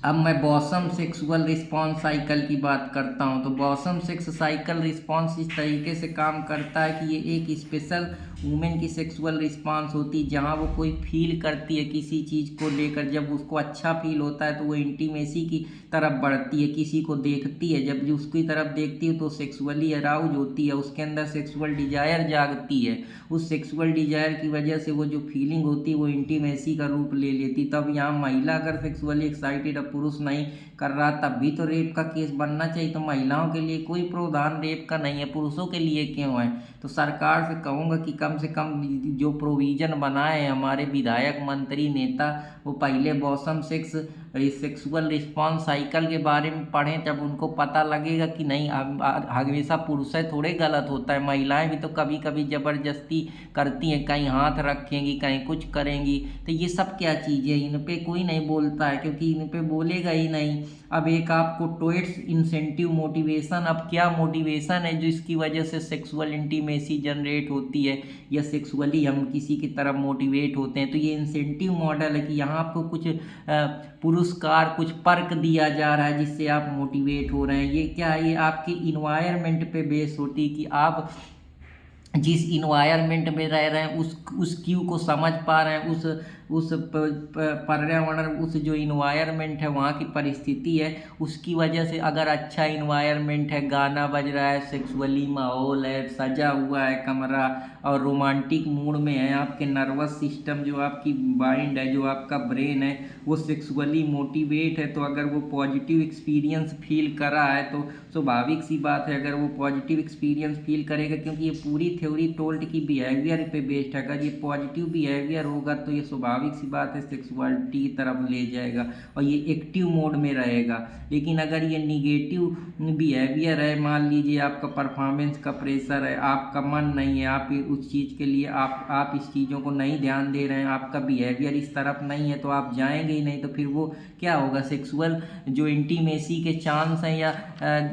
अब मैं बॉसम सेक्सुअल रिस्पॉन्स साइकिल की बात करता हूँ। तो बॉसम सेक्स साइकिल रिस्पॉन्स इस तरीके से काम करता है कि ये एक स्पेशल वुमेन की सेक्सुअल रिस्पॉन्स होती है, जहाँ वो कोई फील करती है किसी चीज़ को लेकर। जब उसको अच्छा फील होता है तो वो इंटीमेसी की तरफ बढ़ती है, किसी को देखती है, जब उसकी तरफ देखती है तो सेक्सुअली अराउज होती है, उसके अंदर सेक्सुअल डिजायर जागती है। उस सेक्सुअल डिजायर की वजह से वो जो फीलिंग होती है वो इंटीमेसी का रूप ले लेती। तब यहाँ महिला अगर सेक्सुअली एक्साइटेड, पुरुष नहीं, कर रहा तब भी तो रेप का केस बनना चाहिए। तो महिलाओं के लिए कोई प्रावधान रेप का नहीं है, पुरुषों के लिए क्यों है? तो सरकार से कहूँगा कि कम से कम जो प्रोविज़न बनाए हैं हमारे विधायक, मंत्री, नेता, वो पहले bosom sex sexual response cycle के बारे में पढ़ें, जब उनको पता लगेगा कि नहीं हमेशा पुरुष थोड़े गलत होता है, महिलाएं भी तो कभी कभी ज़बरदस्ती करती हैं, कहीं हाथ रखेंगी, कहीं कुछ करेंगी। तो ये सब क्या चीज़ है, इन पे कोई नहीं बोलता है क्योंकि इन पे बोलेगा ही नहीं। अब एक आपको टॉयट्स इंसेंटिव मोटिवेशन, अब क्या मोटिवेशन है जो इसकी वजह से सेक्सुअल इंटीमेसी जनरेट होती है या सेक्सुअली हम किसी की तरफ मोटिवेट होते हैं? तो ये इंसेंटिव मॉडल है कि यहाँ आपको कुछ पुरस्कार, कुछ पर्क दिया जा रहा है जिससे आप मोटिवेट हो रहे हैं। ये क्या है? ये आपके इन्वायरमेंट पे बेस होती है कि आप जिस इन्वायरमेंट में रह रहे हैं उस क्यू को समझ पा रहे हैं, उस पर्यावरण, उस जो इन्वायरमेंट है वहाँ की परिस्थिति है, उसकी वजह से अगर अच्छा इन्वायरमेंट है, गाना बज रहा है, सेक्सुअली माहौल है, सजा हुआ है कमरा और रोमांटिक मूड में है, आपके नर्वस सिस्टम, जो आपकी माइंड है, जो आपका ब्रेन है, वो सेक्सुअली मोटिवेट है, तो अगर वो पॉजिटिव एक्सपीरियंस फील करा है तो स्वाभाविक सी बात है अगर वो पॉजिटिव एक्सपीरियंस फील करेगा, क्योंकि ये पूरी थ्योरी टोल्ड की बिहेवियर पे बेस्ड है। अगर ये पॉजिटिव बिहेवियर होगा तो ये स्वाभाविक सी बात है सेक्सुअलिटी की तरफ ले जाएगा और ये एक्टिव मोड में रहेगा। लेकिन अगर ये निगेटिव बिहेवियर है, मान लीजिए आपका परफॉर्मेंस का प्रेशर है, आपका मन नहीं है, आप उस चीज़ के लिए आप इस चीज़ों को नहीं ध्यान दे रहे हैं, आपका बिहेवियर इस तरफ नहीं है, तो आप जाएंगे ही नहीं। तो फिर वो क्या होगा, सेक्सुअल जो इंटीमेसी के चांस हैं या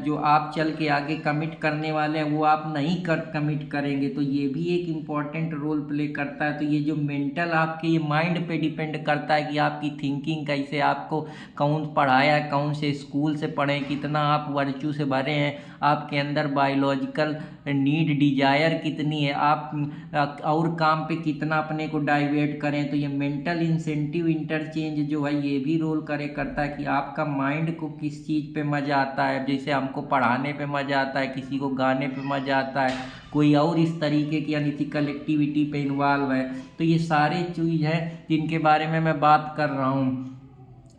जो आप चल के आगे कमिट करने वाले हैं वो आप नहीं कमिट करेंगे। तो ये भी एक इम्पॉर्टेंट रोल प्ले करता है। तो ये जो मेंटल आपके ये माइंड पे डिपेंड करता है कि आपकी थिंकिंग कैसे, आपको कौन पढ़ाया, कौन से स्कूल से पढ़े, कितना आप वर्चू से भरे हैं, आपके अंदर बायोलॉजिकल नीड, डिजायर कितनी है, आप और काम पे कितना अपने को डाइवर्ट करें। तो ये मेंटल इंसेंटिव इंटरचेंज जो है ये भी रोल करता है कि आपका माइंड को किस चीज़ पे मज़ा आता है। जैसे हमको पढ़ाने पे मज़ा आता है, किसी को गाने पे मज़ा आता है, कोई और इस तरीके की अनइथिकल एक्टिविटी पे इन्वॉल्व है। तो ये सारे चीज़ है जिनके बारे में मैं बात कर रहा हूँ।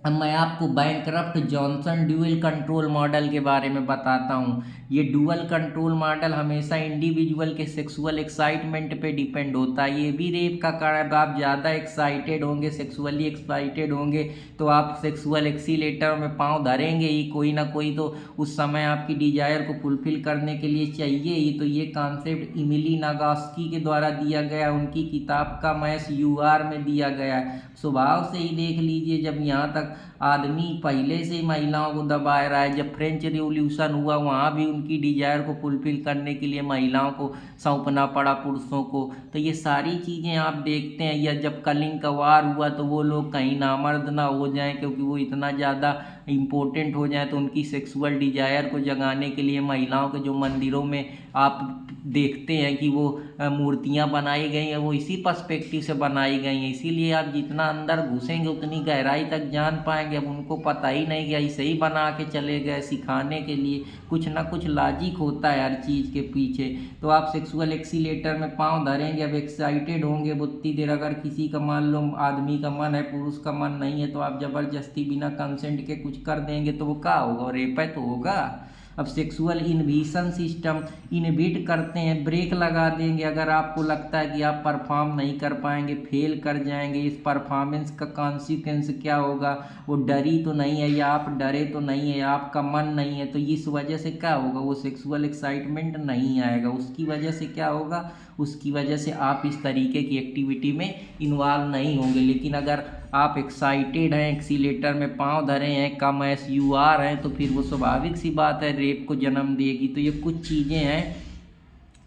अब मैं आपको bankrupt Johnson dual control model के बारे में बताता हूँ। ये डुअल कंट्रोल मॉडल हमेशा इंडिविजुअल के सेक्सुअल एक्साइटमेंट पे डिपेंड होता है। ये भी रेप का कारण, आप ज़्यादा एक्साइटेड होंगे, सेक्सुअली एक्साइटेड होंगे तो आप सेक्सुअल एक्सीलेटर में पाँव धरेंगे ही, कोई ना कोई तो उस समय आपकी डिजायर को फुलफिल करने के लिए चाहिए ही। तो ये कॉन्सेप्ट इमिली नागास्की के द्वारा दिया गया, उनकी किताब का मैस यूआर में दिया गया है। स्वभाव से ही देख लीजिए, जब यहाँ तक आदमी पहले से महिलाओं को दबा रहा है, जब फ्रेंच रिवॉल्यूशन हुआ वहाँ भी उनकी डिजायर को फुलफिल करने के लिए महिलाओं को सौंपना पड़ा पुरुषों को। तो ये सारी चीज़ें आप देखते हैं। या जब कलिंग का वार हुआ तो वो लोग कहीं नामर्द ना हो जाएं, क्योंकि वो इतना ज़्यादा इम्पोर्टेंट हो जाए, तो उनकी सेक्सुअल डिजायर को जगाने के लिए महिलाओं के जो मंदिरों में आप देखते हैं कि वो मूर्तियाँ बनाई गई हैं, वो इसी पर्सपेक्टिव से बनाई गई हैं। इसीलिए आप जितना अंदर घुसेंगे उतनी गहराई तक जान पाएंगे। अब उनको पता ही नहीं कि ऐसे ही बना के चले गए सिखाने के लिए, कुछ ना कुछ लॉजिक होता है हर चीज़ के पीछे। तो आप सेक्सुअल एक्सीलेटर में पाँव धरेंगे, अब एक्साइटेड होंगे उतनी देर, अगर किसी का मान लो आदमी का मन है, पुरुष का मन नहीं है, तो आप ज़बरदस्ती बिना कंसेंट के कुछ कर देंगे तो वो क्या होगा, रेप तो होगा। अब सेक्सुअल इनहिबिशन सिस्टम इनहिबिट करते हैं, ब्रेक लगा देंगे अगर आपको लगता है कि आप परफॉर्म नहीं कर पाएंगे, फेल कर जाएंगे। इस परफॉर्मेंस का कॉन्सिक्वेंस क्या होगा, वो डरी तो नहीं है या आप डरे तो नहीं है, आपका मन नहीं है, तो इस वजह से क्या होगा, वो सेक्सुअल एक्साइटमेंट नहीं आएगा। उसकी वजह से क्या होगा, उसकी वजह से आप इस तरीके की एक्टिविटी में इन्वॉल्व नहीं होंगे। लेकिन अगर आप एक्साइटेड हैं, एक्सीलेटर में पाँव धरे हैं, कम SUR हैं, तो फिर वो स्वाभाविक सी बात है रेप को जन्म देगी। तो ये कुछ चीज़ें हैं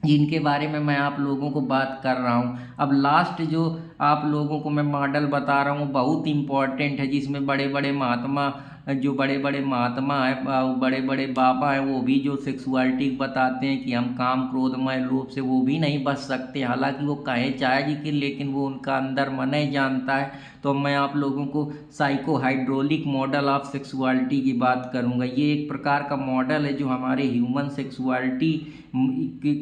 जिनके बारे में मैं आप लोगों को बात कर रहा हूँ। अब लास्ट जो आप लोगों को मैं मॉडल बता रहा हूँ बहुत इम्पॉर्टेंट है, जिसमें बड़े बड़े महात्मा हैं, बड़े बड़े बाबा हैं, वो भी जो सेक्सुअलिटी बताते हैं कि हम काम क्रोधमय लोभ से वो भी नहीं बच सकते, हालांकि वो कहे चाहे जी कि, लेकिन वो उनका अंदर मन ही जानता है। तो अब मैं आप लोगों को साइकोहाइड्रोलिक मॉडल ऑफ सेक्सुअलिटी की बात करूंगा। ये एक प्रकार का मॉडल है जो हमारे ह्यूमन सेक्सुअलिटी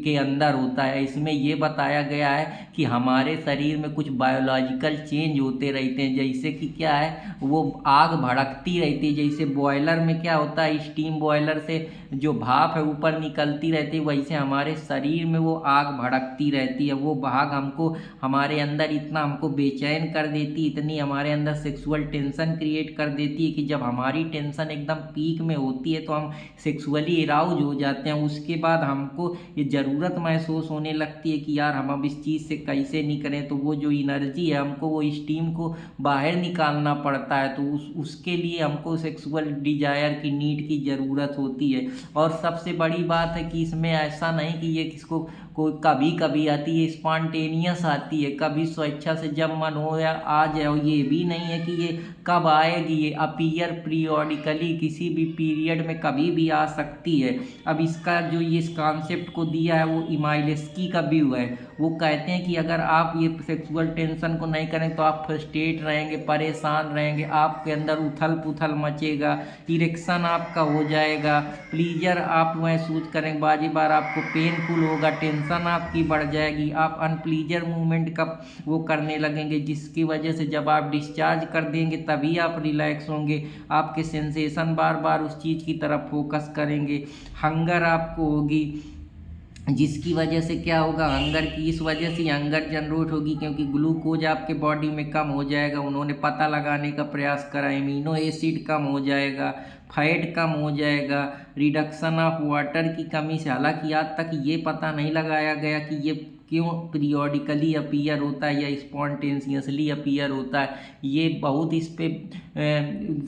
के अंदर होता है। इसमें ये बताया गया है कि हमारे शरीर में कुछ बायोलॉजिकल चेंज होते रहते हैं, जैसे कि क्या है, वो आग भड़कती रहती है। जैसे बॉयलर में क्या होता है, स्टीम बॉयलर से जो भाप है ऊपर निकलती रहती है, वैसे हमारे शरीर में वो आग भड़कती रहती है। वो भाग हमको हमारे अंदर इतना हमको बेचैन कर देती है, इतनी हमारे अंदर सेक्सुअल टेंशन क्रिएट कर देती है कि जब हमारी टेंशन एकदम पीक में होती है तो हम सेक्सुअली अराउज हो जाते हैं। उसके बाद हमको ये ज़रूरत महसूस होने लगती है कि यार हम अब इस चीज़ से कैसे निकलें। तो वो जो एनर्जी है हमको वो स्टीम को बाहर निकालना पड़ता है। तो उसके लिए हमको सेक्सुअल डिजायर की नीड की ज़रूरत होती है। और सबसे बड़ी बात है कि इसमें ऐसा नहीं कि ये किसको कोई कभी कभी आती है, स्पॉन्टेनियस आती है, कभी स्वेच्छा से जब मन हो या आ जाए। ये भी नहीं है कि ये कब आएगी, ये अपीयर पीरियोडिकली किसी भी पीरियड में कभी भी आ सकती है। अब इसका जो ये इस कॉन्सेप्ट को दिया है वो इमाइलेस्की का व्यू है। वो कहते हैं कि अगर आप ये सेक्सुअल टेंशन को नहीं करें तो आप फ्रस्ट्रेट रहेंगे, परेशान रहेंगे, आपके अंदर उथल पुथल मचेगा, इरेक्शन आपका हो जाएगा, प्लीजर आप महसूस करेंगे, बाजी बार आपको पेनफुल होगा, टेंशन आपकी बढ़ जाएगी, आप अनप्लीजर मूवमेंट का वो करने लगेंगे, जिसकी वजह से जब आप डिस्चार्ज कर देंगे तभी आप रिलैक्स होंगे। आपके सेंसेशन बार बार उस चीज़ की तरफ फोकस करेंगे। हंगर आपको होगी, जिसकी वजह से क्या होगा, हंगर की इस वजह से हंगर जनरेट होगी क्योंकि ग्लूकोज आपके बॉडी में कम हो जाएगा। उन्होंने पता लगाने का प्रयास करा, एमिनो एसिड कम हो जाएगा, फैट कम हो जाएगा, रिडक्शन ऑफ वाटर की कमी से। हालांकि आज तक ये पता नहीं लगाया गया कि ये क्यों पीरियोडिकली अपीयर होता है या स्पॉन्टेनियसली अपीयर होता है। ये बहुत इस पे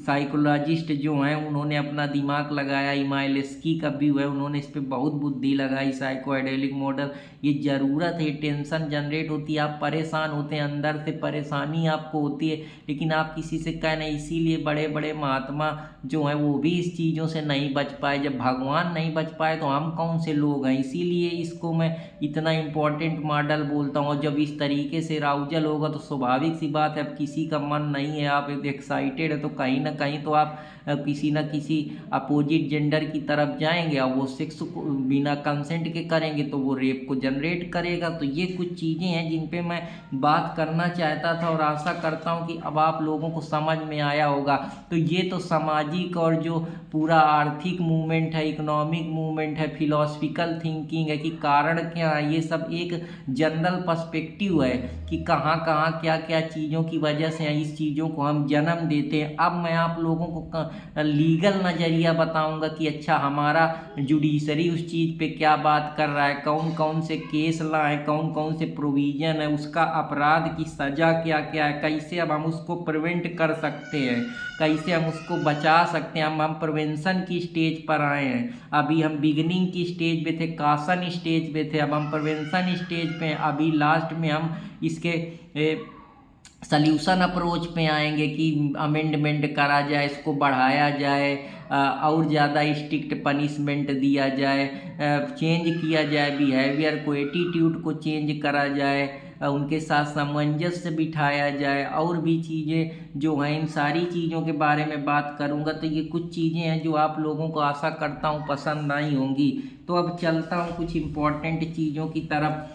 साइकोलॉजिस्ट जो हैं उन्होंने अपना दिमाग लगाया। इमाइलेस्की का व्यू है, उन्होंने इस पे बहुत बुद्धि लगाई। साइकोहाइड्रोलिक मॉडल, ये ज़रूरत है, टेंशन जनरेट होती है, आप परेशान होते हैं, अंदर से परेशानी आपको होती है, लेकिन आप किसी से कह नहीं। इसीलिए बड़े बड़े महात्मा जो हैं वो भी इस चीज़ों से नहीं बच पाए। जब भगवान नहीं बच पाए तो हम कौन से लोग हैं। इसीलिए इसको मैं इतना इम्पोर्टेंट मॉडल बोलता हूँ। और जब इस तरीके से राउजल होगा तो स्वाभाविक सी बात है, अब किसी का मन नहीं है, आप एक्साइटेड है, तो कहीं ना कहीं तो आप किसी न किसी अपोजिट जेंडर की तरफ जाएंगे और वो सेक्स को बिना कंसेंट के करेंगे तो वो रेप को जनरेट करेगा। तो ये कुछ चीज़ें हैं जिन पे मैं बात करना चाहता था और आशा करता हूँ कि अब आप लोगों को समझ में आया होगा। तो ये तो सामाजिक और जो पूरा आर्थिक मूवमेंट है, इकोनॉमिक मूवमेंट है, फिलोसफिकल थिंकिंग है कि कारण क्या है, ये सब एक जनरल पर्सपेक्टिव है कि कहाँ कहाँ क्या क्या चीज़ों की वजह से इस चीज़ों को हम जन्म देते हैं। अब मैं आप लोगों को लीगल नज़रिया बताऊंगा कि अच्छा हमारा जुडिशरी उस चीज़ पे क्या बात कर रहा है, कौन कौन से केस लाए, कौन कौन से प्रोविज़न है, उसका अपराध की सज़ा क्या क्या है, कैसे अब हम उसको प्रिवेंट कर सकते हैं, कैसे हम उसको बचा सकते हैं। हम प्रिवेंशन की स्टेज पर आए हैं। अभी हम बिगिनिंग की स्टेज पे थे, कासन स्टेज पे थे, अब हम प्रिवेंशन स्टेज पे हैं। अभी लास्ट में हम इसके सल्यूशन अप्रोच पे आएंगे कि अमेंडमेंट करा जाए, इसको बढ़ाया जाए, और ज़्यादा स्ट्रिक्ट पनिशमेंट दिया जाए, चेंज किया जाए बिहेवियर को, एटीट्यूड को चेंज करा जाए, उनके साथ सामंजस्य बिठाया जाए, और भी चीज़ें जो हैं। इन सारी चीज़ों के बारे में बात करूंगा। तो ये कुछ चीज़ें हैं जो आप लोगों को आशा करता हूँ पसंद आई होंगी। तो अब चलता हूँ कुछ इम्पोर्टेंट चीज़ों की तरफ।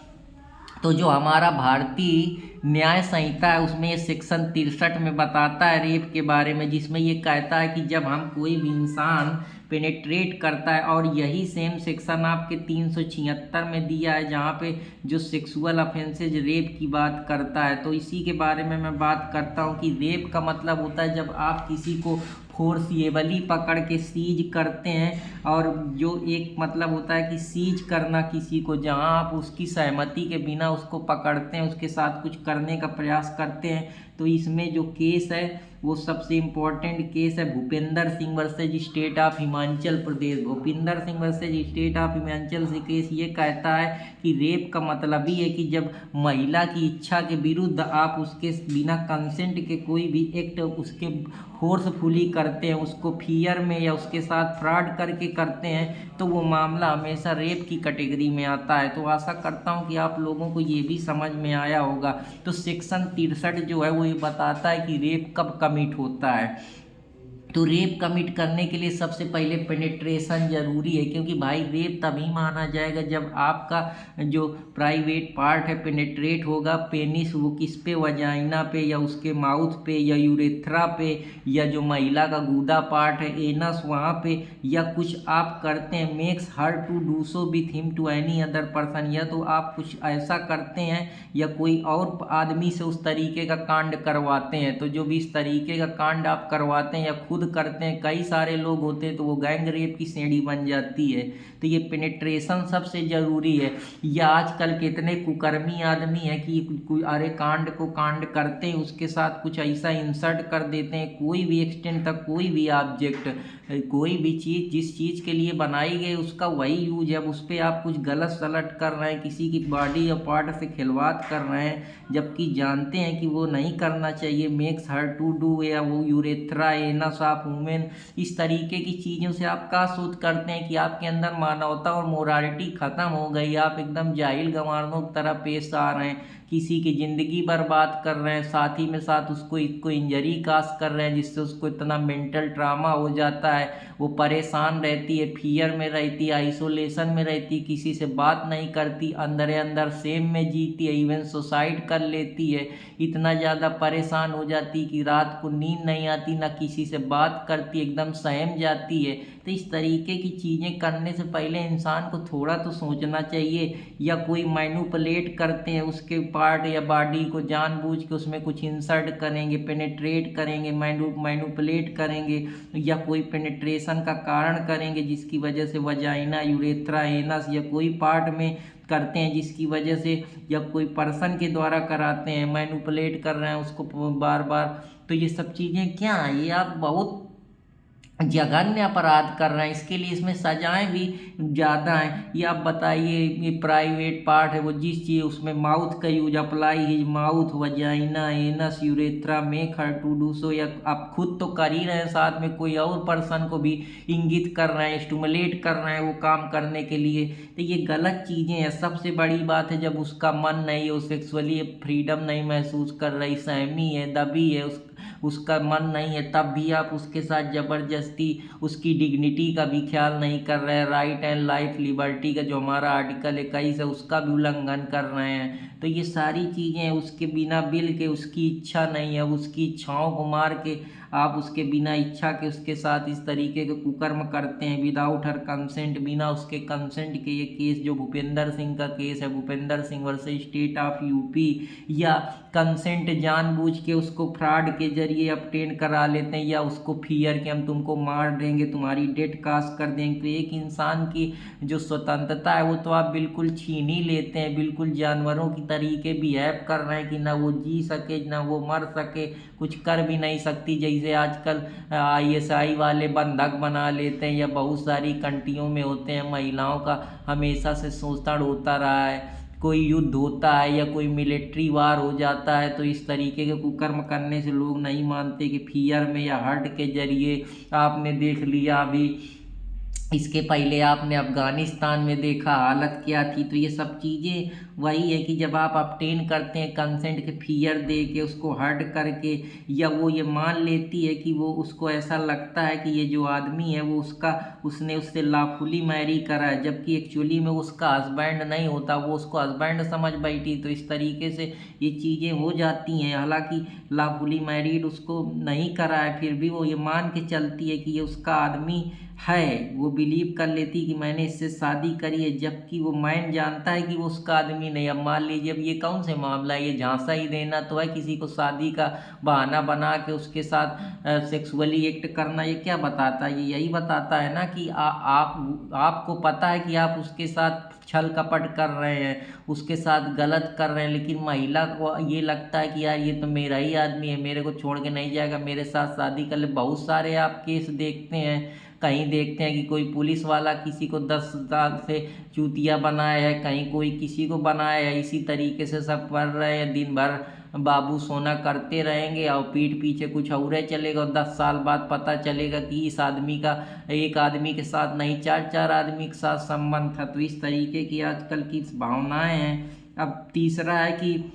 तो जो हमारा भारतीय न्याय संहिता है उसमें ये सेक्शन 63 में बताता है रेप के बारे में, जिसमें ये कहता है कि जब हम कोई भी इंसान पेनेट्रेट करता है, और यही सेम सेक्शन आपके 376 में दिया है जहाँ पे जो सेक्सुअल ऑफेंसेज रेप की बात करता है। तो इसी के बारे में मैं बात करता हूँ कि रेप का मतलब होता है जब आप किसी को फोर्सिएबली पकड़ के सीज करते हैं, और जो एक मतलब होता है कि सीज करना किसी को, जहां आप उसकी सहमति के बिना उसको पकड़ते हैं, उसके साथ कुछ करने का प्रयास करते हैं। तो इसमें जो केस है वो सबसे इम्पोर्टेंट केस है Bhupendra Singh versus state of Himachal Pradesh. Bhupendra Singh versus state of Himachal से केस ये कहता है कि रेप का मतलब ही है कि जब महिला की इच्छा के विरुद्ध आप उसके बिना कंसेंट के कोई भी एक्ट उसके फोर्सफुली करते हैं, उसको फियर में या उसके साथ फ्रॉड करके करते हैं, तो वो मामला हमेशा रेप की कैटेगरी में आता है। तो आशा करता हूँ कि आप लोगों को ये भी समझ में आया होगा। तो सेक्शन 63 जो है वो ये बताता है कि रेप कब कमिट होता है। तो रेप कमिट करने के लिए सबसे पहले पेनिट्रेशन जरूरी है, क्योंकि भाई रेप तभी माना जाएगा जब आपका जो प्राइवेट पार्ट है पेनिट्रेट होगा। पेनिस वो किस पे, वजाइना पे या उसके माउथ पे या यूरेथ्रा पे, या जो महिला का गूदा पार्ट है एनस वहाँ पे, या कुछ आप करते हैं makes her to do so with him to any other person, या तो आप कुछ ऐसा करते हैं या कोई और आदमी से उस तरीके का कांड करवाते हैं। तो जो भी इस तरीके का कांड आप करवाते हैं या खुद करते हैं, कई सारे लोग होते हैं, तो वो गैंग रेप की श्रेणी बन जाती है। तो ये पेनिट्रेशन सबसे जरूरी है। या आजकल कितने कुकर्मी आदमी हैं कि अरे कांड को कांड करते हैं, उसके साथ कुछ ऐसा इंसर्ट कर देते हैं, कोई भी एक्सटेंट तक कोई भी ऑब्जेक्ट, कोई भी चीज़ जिस चीज़ के लिए बनाई गई उसका वही यूज है, उस पर आप कुछ गलत सलट कर रहे हैं, किसी की बॉडी या पार्ट से खिलवाड़ कर रहे हैं, जबकि जानते हैं कि वो नहीं करना चाहिए। मेक्स हर टू डू, या वो यूरेथ्रा एनस ऑफ वुमेन, इस तरीके की चीज़ों से आप क्या सोच करते हैं कि आपके अंदर मानवता और मोरालिटी ख़त्म हो गई, आप एकदम जाहिल गंवारों की तरह पेश आ रहे हैं, किसी की ज़िंदगी बर्बाद कर रहे हैं, साथ ही में साथ उसको इंजरी काज कर रहे हैं, जिससे उसको इतना मेंटल ट्रामा हो जाता है, वो परेशान रहती है, फियर में रहती है, आइसोलेशन में रहती है, किसी से बात नहीं करती, अंदर अंदर सेम में जीती है, इवन सुसाइड कर लेती है, इतना ज़्यादा परेशान हो जाती कि रात को नींद नहीं आती, ना किसी से बात करती, एकदम सहम जाती है। तो इस तरीके की चीज़ें करने से पहले इंसान को थोड़ा तो सोचना चाहिए। या कोई मैनिपुलेट करते हैं उसके पार्ट या बॉडी को, जानबूझ के उसमें कुछ इंसर्ट करेंगे, पेनिट्रेट करेंगे, मैनिपुलेट करेंगे, या कोई पेनिट्रेशन का कारण करेंगे जिसकी वजह से वजाइना, यूरेथ्रा, एनस या कोई पार्ट में करते हैं जिसकी वजह से, या कोई पर्सन के द्वारा कराते हैं, मैनिपुलेट कर रहे हैं उसको बार बार। तो ये सब चीज़ें क्या हैं, ये आप बहुत जघन्य अपराध कर रहे हैं, इसके लिए इसमें सजाएं भी ज़्यादा हैं। ये आप बताइए, ये प्राइवेट पार्ट है, वो जिस चीज़ उसमें माउथ का use, apply his mouth, vagina, anus, urethra, make her to do so, या आप खुद तो कर ही रहे हैं, साथ में कोई और पर्सन को भी इंगित कर रहे हैं, स्टिमुलेट कर रहे हैं वो काम करने के लिए। तो ये गलत चीज़ें हैं। सबसे बड़ी बात है जब उसका मन नहीं है, वो सेक्सुअली फ्रीडम नहीं महसूस कर रही, सहमी है, दबी है, उसका मन नहीं है, तब भी आप उसके साथ ज़बरदस्ती उसकी डिग्निटी का भी ख्याल नहीं कर रहे हैं, राइट एंड लाइफ लिबर्टी का जो हमारा आर्टिकल 21 है उसका भी उल्लंघन कर रहे हैं। तो ये सारी चीज़ें उसके बिना बिल के, उसकी इच्छा नहीं है, उसकी इच्छाओं को मार के आप उसके बिना इच्छा के उसके साथ इस तरीके के कुकर्म करते हैं, विदाउट हर कंसेंट, बिना उसके कंसेंट के। ये केस जो भूपेंद्र सिंह का केस है, Bhupendra Singh versus state of UP, या कंसेंट जानबूझ के उसको फ्रॉड के जरिए अपटेन करा लेते हैं, या उसको फियर के हम तुमको मार देंगे, तुम्हारी डेट कास्ट कर देंगे। तो एक इंसान की जो स्वतंत्रता है वो तो आप बिल्कुल छीन ही लेते हैं, बिल्कुल जानवरों की तरीके बिहेव कर रहे हैं कि ना वो जी सके ना वो मर सके, कुछ कर भी नहीं सकती। जैसे आजकल ISI वाले बंधक बना लेते हैं, या बहुत सारी कंट्रियों में होते हैं, महिलाओं का हमेशा से शोषण होता रहा है, कोई युद्ध होता है या कोई मिलिट्री वार हो जाता है, तो इस तरीके के कुकर्म करने से लोग नहीं मानते कि फियर में या हर्ट के जरिए। आपने देख लिया अभी इसके पहले आपने अफगानिस्तान में देखा हालत क्या थी। तो ये सब चीज़ें वही है कि जब आप अपटेन करते हैं कंसेंट के, फियर दे के, उसको हर्ट करके, या वो ये मान लेती है कि वो, उसको ऐसा लगता है कि ये जो आदमी है वो उसने उससे लॉफुली मैरी करा है, जबकि एक्चुअली में उसका हस्बैंड नहीं होता, वो उसको हस्बैंड समझ बैठी। तो इस तरीके से ये चीज़ें हो जाती हैं। हालांकि लॉफुली मैरिड उसको नहीं करा है, फिर भी वो ये मान के चलती है कि ये उसका आदमी है, वो बिलीव कर लेती कि मैंने इससे शादी करी है, जबकि वो मैन जानता है कि वो उसका आदमी नहीं। अब मान लीजिए, अब ये कौन से मामला है, ये झांसा ही देना तो है, किसी को शादी का बहाना बना के उसके साथ सेक्सुअली एक्ट करना। ये क्या बताता है, ये यही बताता है ना कि आपको पता है कि आप उसके साथ छल कपट कर रहे हैं, उसके साथ गलत कर रहे हैं, लेकिन महिला को ये लगता है कि यार ये तो मेरा ही आदमी है, मेरे को छोड़ के नहीं जाएगा, मेरे साथ शादी कर ले। बहुत सारे आप केस देखते हैं, कहीं देखते हैं कि कोई पुलिस वाला किसी को 10 साल से चूतिया बनाया है, कहीं कोई किसी को बनाया है, इसी तरीके से सब कर रहे हैं। दिन भर बाबू सोना करते रहेंगे और पीठ पीछे कुछ और चलेगा, और 10 साल बाद पता चलेगा कि इस आदमी का एक आदमी के साथ नहीं 4 आदमी के साथ संबंध था। तो इस तरीके की आजकल की भावनाएं हैं। अब तीसरा है कि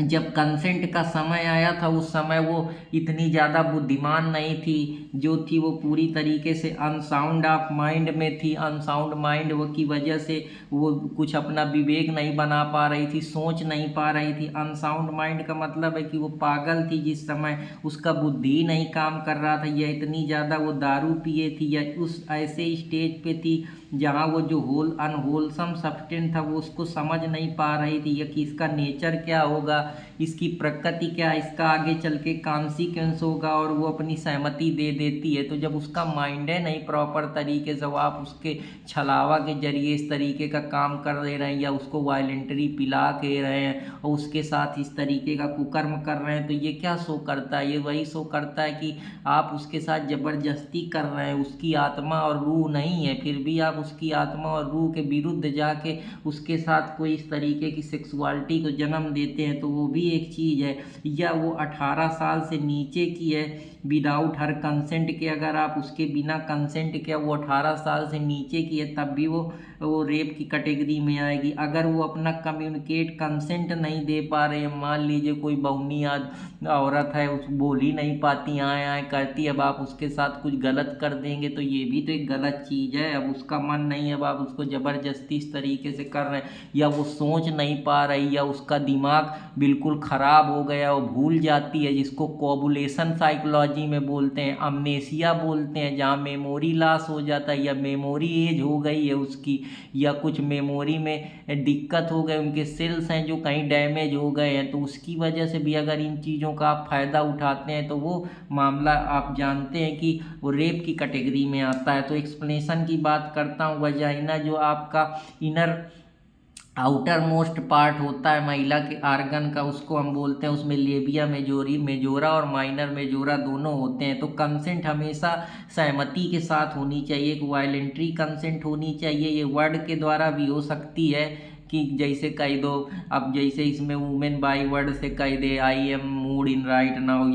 जब कंसेंट का समय आया था उस समय वो इतनी ज़्यादा बुद्धिमान नहीं थी, जो थी वो पूरी तरीके से अनसाउंड ऑफ माइंड में थी। अनसाउंड माइंड वो की वजह से वो कुछ अपना विवेक नहीं बना पा रही थी, सोच नहीं पा रही थी। अनसाउंड माइंड का मतलब है कि वो पागल थी, जिस समय उसका बुद्धि नहीं काम कर रहा था, या इतनी ज़्यादा वो दारू पिए थी, या उस ऐसे स्टेज पे थी जहाँ वो जो अनहोलसम सब्सटेंस था वो उसको समझ नहीं पा रही थी, या कि इसका नेचर क्या होगा, इसकी प्रकृति क्या, इसका आगे चल के कॉन्सिक्वेंस होगा, और वो अपनी सहमति दे देती है। तो जब उसका माइंड है नहीं प्रॉपर तरीके से, आप उसके छलावा के जरिए इस तरीके का काम कर दे रहे हैं, या उसको वायलेंटरी पिला के रहे हैं और उसके साथ इस तरीके का कुकर्म कर रहे हैं, तो ये क्या शो करता है? ये वही शो करता है कि आप उसके साथ ज़बरदस्ती कर रहे हैं। उसकी आत्मा और रूह नहीं है, फिर भी आप उसकी आत्मा और रूह के विरुद्ध जाके उसके साथ कोई इस तरीके की सेक्सुअलिटी को जन्म देते हैं, तो वो भी एक चीज़ है। या वो 18 साल से नीचे की है, विदाउट हर कंसेंट के, अगर आप उसके बिना कंसेंट के, वो 18 साल से नीचे की है, तब भी वो रेप की कैटेगरी में आएगी। अगर वो अपना कम्युनिकेट कंसेंट नहीं दे पा रहे हैं, मान लीजिए कोई बहुनी औरत है, उस बोल ही नहीं पाती, आए आए करती, अब आप उसके साथ कुछ गलत कर देंगे तो ये भी तो एक गलत चीज़ है। अब उसका मन नहीं है, अब आप उसको ज़बरदस्ती इस तरीके से कर रहे हैं, या वो सोच नहीं पा रही, या उसका दिमाग बिल्कुल ख़राब हो गया, वो भूल जाती है, जिसको कोबुलेशन साइकोलॉजी में बोलते हैं, अमनेसिया बोलते हैं, जहाँ मेमोरी लॉस हो जाता है, या मेमोरी एज हो गई है उसकी, या कुछ मेमोरी में दिक्कत हो गई, उनके सेल्स हैं जो कहीं डैमेज हो गए हैं। तो उसकी वजह से भी अगर इन चीज़ों का आप फ़ायदा उठाते हैं तो वो मामला आप जानते हैं कि वो रेप की कैटेगरी में आता है। तो एक्सप्लेनेशन की बात करता हूँ, वजाइना जो आपका इनर आउटर मोस्ट पार्ट होता है महिला के आर्गन का, उसको हम बोलते हैं, उसमें लेबिया मेजोरा और माइनर मेजोरा दोनों होते हैं। तो कंसेंट हमेशा सहमति के साथ होनी चाहिए, एक वायलेंट्री कंसेंट होनी चाहिए। ये वर्ड के द्वारा भी हो सकती है कि जैसे कह दो, अब जैसे इसमें वुमेन बाई वर्ड से कह दे I am mood in right now,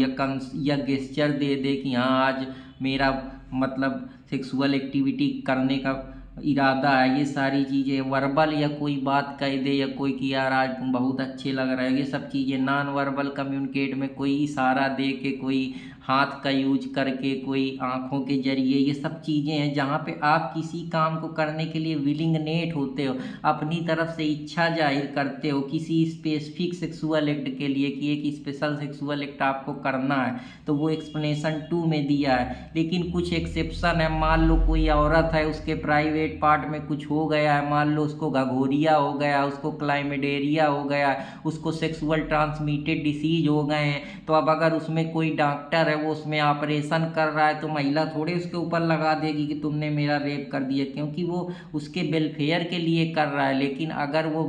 या गेस्चर दे दे कि हाँ आज मेरा मतलब सेक्सुअल एक्टिविटी करने का इरादा है। ये सारी चीज़ें वर्बल, या कोई बात कह दे, या कोई कि यार आज तुम बहुत अच्छे लग रहे हो, ये सब चीज़ें नॉन वर्बल कम्युनिकेट में कोई इशारा दे के, कोई हाथ का यूज करके, कोई आँखों के जरिए, ये सब चीज़ें हैं जहाँ पे आप किसी काम को करने के लिए विलिंगनेट होते हो, अपनी तरफ से इच्छा जाहिर करते हो किसी स्पेसिफिक सेक्सुअल एक्ट के लिए कि एक स्पेशल सेक्सुअल एक्ट आपको करना है। तो वो एक्सप्लेनेशन 2 में दिया है। लेकिन कुछ एक्सेप्शन है, मान लो कोई औरत है, उसके प्राइवेट पार्ट में कुछ हो गया है, मान लो उसको घघोरिया हो गया, उसको क्लाइमेडेरिया हो गया, उसको सेक्सुअल ट्रांसमिटेड डिसीज हो गए हैं, तो अब अगर उसमें कोई डॉक्टर है वो उसमें ऑपरेशन कर रहा है, तो महिला थोड़े उसके ऊपर लगा देगी कि तुमने मेरा रेप कर दिया, क्योंकि वो उसके वेलफेयर के लिए कर रहा है। लेकिन अगर वो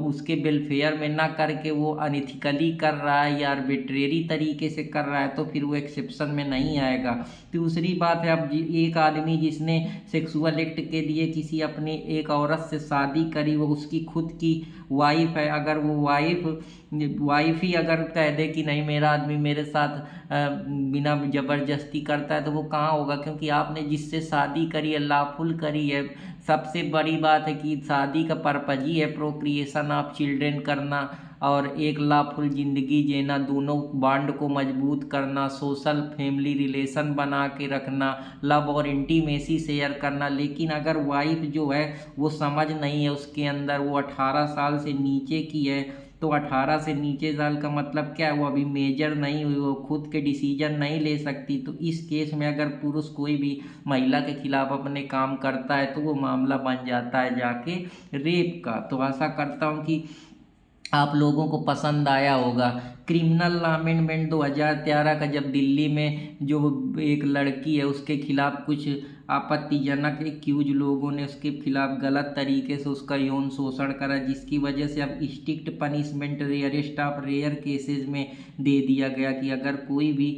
उसके वेलफेयर में ना करके वो अनइथिकली कर रहा है या आर्बिट्रेरी तरीके से कर रहा है, तो फिर वो एक्सेप्शन में नहीं आएगा। दूसरी बात है, अब एक आदमी जिसने सेक्सुअल एक्ट के लिए किसी अपनी एक औरत से शादी करी, वो उसकी खुद की वाइफ है, अगर वो वाइफ ही अगर कह दे कि नहीं मेरा आदमी मेरे साथ बिना ज़बरदस्ती करता है, तो वो कहाँ होगा? क्योंकि आपने जिससे शादी करी है, लॉफुल करी है। सबसे बड़ी बात है कि शादी का पर्पज ही है प्रोक्रिएशन ऑफ चिल्ड्रेन करना और एक लॉफुल ज़िंदगी जीना, दोनों बॉन्ड को मजबूत करना, सोशल फैमिली रिलेशन बना के रखना, लव और इंटीमेसी शेयर करना। लेकिन अगर वाइफ जो है वो समझ नहीं है उसके अंदर, वो 18 साल से नीचे की है, तो 18 से नीचे साल का मतलब क्या है? वो अभी मेजर नहीं हुई, वो खुद के डिसीजन नहीं ले सकती। तो इस केस में अगर पुरुष कोई भी महिला के खिलाफ अपने काम करता है तो वो मामला बन जाता है जाके रेप का। तो आशा करता हूँ कि आप लोगों को पसंद आया होगा। क्रिमिनल लॉ अमेंडमेंट 2013 का जब दिल्ली में जो एक लड़की है उसके खिलाफ कुछ आपत्तिजनक एक्यूज लोगों ने उसके खिलाफ गलत तरीके से उसका यौन शोषण करा, जिसकी वजह से अब strict punishment rarest of rare cases में दे दिया गया कि अगर कोई भी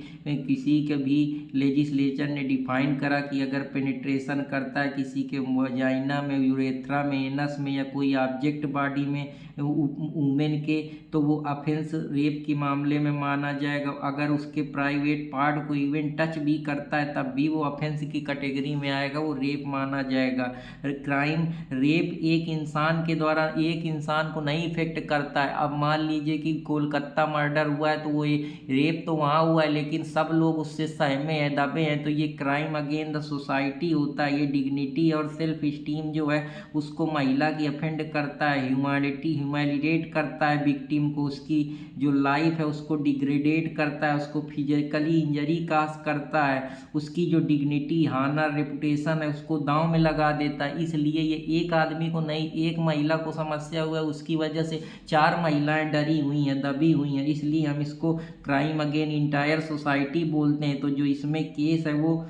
किसी के भी लेजिस्लेचर ने डिफाइन करा कि अगर पेनिट्रेशन करता है किसी के वजाइना में, यूरेथ्रा में, एनस में या कोई ऑब्जेक्ट बॉडी में वुमेन के, तो वो ऑफेंस रेप के मामले में माना जाएगा। अगर उसके प्राइवेट पार्ट को इवन टच भी करता है तब भी वो ऑफेंस की कैटेगरी में आएगा, वो रेप माना जाएगा। क्राइम रेप एक इंसान के द्वारा एक इंसान को नहीं इफेक्ट करता है। अब मान लीजिए कि कोलकाता मर्डर हुआ है तो वो रेप तो वहाँ हुआ है लेकिन सब लोग उससे सहमे हैं, दबे हैं, तो ये क्राइम अगेन द सोसाइटी होता है। ये डिग्निटी और सेल्फ स्टीम जो है उसको महिला की अफेंड करता है, ह्यूमैलिटेट करता है विक्टिम को, उसकी जो लाइफ है उसको डिग्रेडेट करता है, उसको फिजिकली इंजरी काज करता है, उसकी जो डिग्निटी, हानर, रेपुटेशन है उसको दांव में लगा देता है। इसलिए ये एक आदमी को नहीं, एक महिला को समस्या हुआ है उसकी वजह से 4 महिलाएं डरी हुई हैं, दबी हुई हैं, इसलिए हम इसको क्राइम अगेन इंटायर सोसाइटी बोलते हैं। तो जो इसमें केस है वो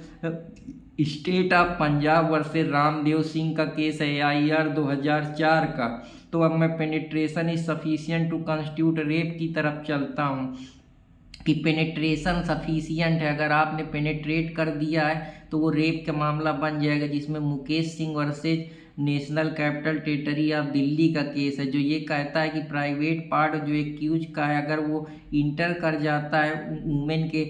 state of Punjab versus Ramdev Singh का केस है, IR 2004 का। तो अब मैं penetration is sufficient to constitute rape की तरफ चलता हूँ कि पेनिट्रेशन सफिशिएंट है, अगर आपने पेनिट्रेट कर दिया है तो वो रेप का मामला बन जाएगा, जिसमें Mukesh Singh versus national capital territory of Delhi का केस है, जो ये कहता है कि प्राइवेट पार्ट जो एक्यूज का है अगर वो इंटर कर जाता है वुमेन के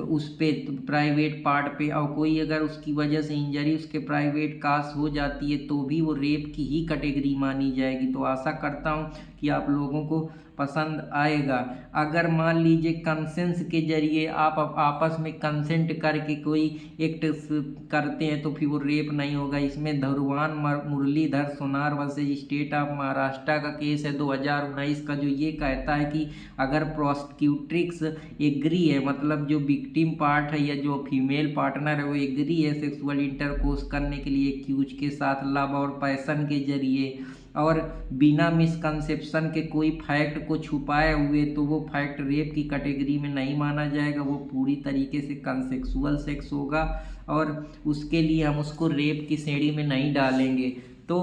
उस पे प्राइवेट पार्ट पे, और कोई अगर उसकी वजह से इंजरी उसके प्राइवेट काज हो जाती है तो भी वो रेप की ही कैटेगरी मानी जाएगी। तो आशा करता हूँ कि आप लोगों को पसंद आएगा। अगर मान लीजिए कंसेंस के जरिए आप आपस में कंसेंट करके कोई एक्ट करते हैं तो फिर वो रेप नहीं होगा। इसमें धरुवान मुरलीधर सोनार वर्सेज स्टेट ऑफ महाराष्ट्र का केस है 2019 का, जो ये कहता है कि अगर प्रोसिक्यूट्रिक्स एग्री है, मतलब जो विक्टिम पार्ट है या जो फीमेल पार्टनर है वो एग्री है सेक्सुअल इंटरकोर्स करने के लिए एक्यूज के साथ लव और पैशन के जरिए और बिना मिसकंसेप्शन के कोई फैक्ट को छुपाए हुए, तो वो फैक्ट रेप की कैटेगरी में नहीं माना जाएगा, वो पूरी तरीके से कंसेक्सुअल सेक्स होगा और उसके लिए हम उसको रेप की श्रेणी में नहीं डालेंगे। तो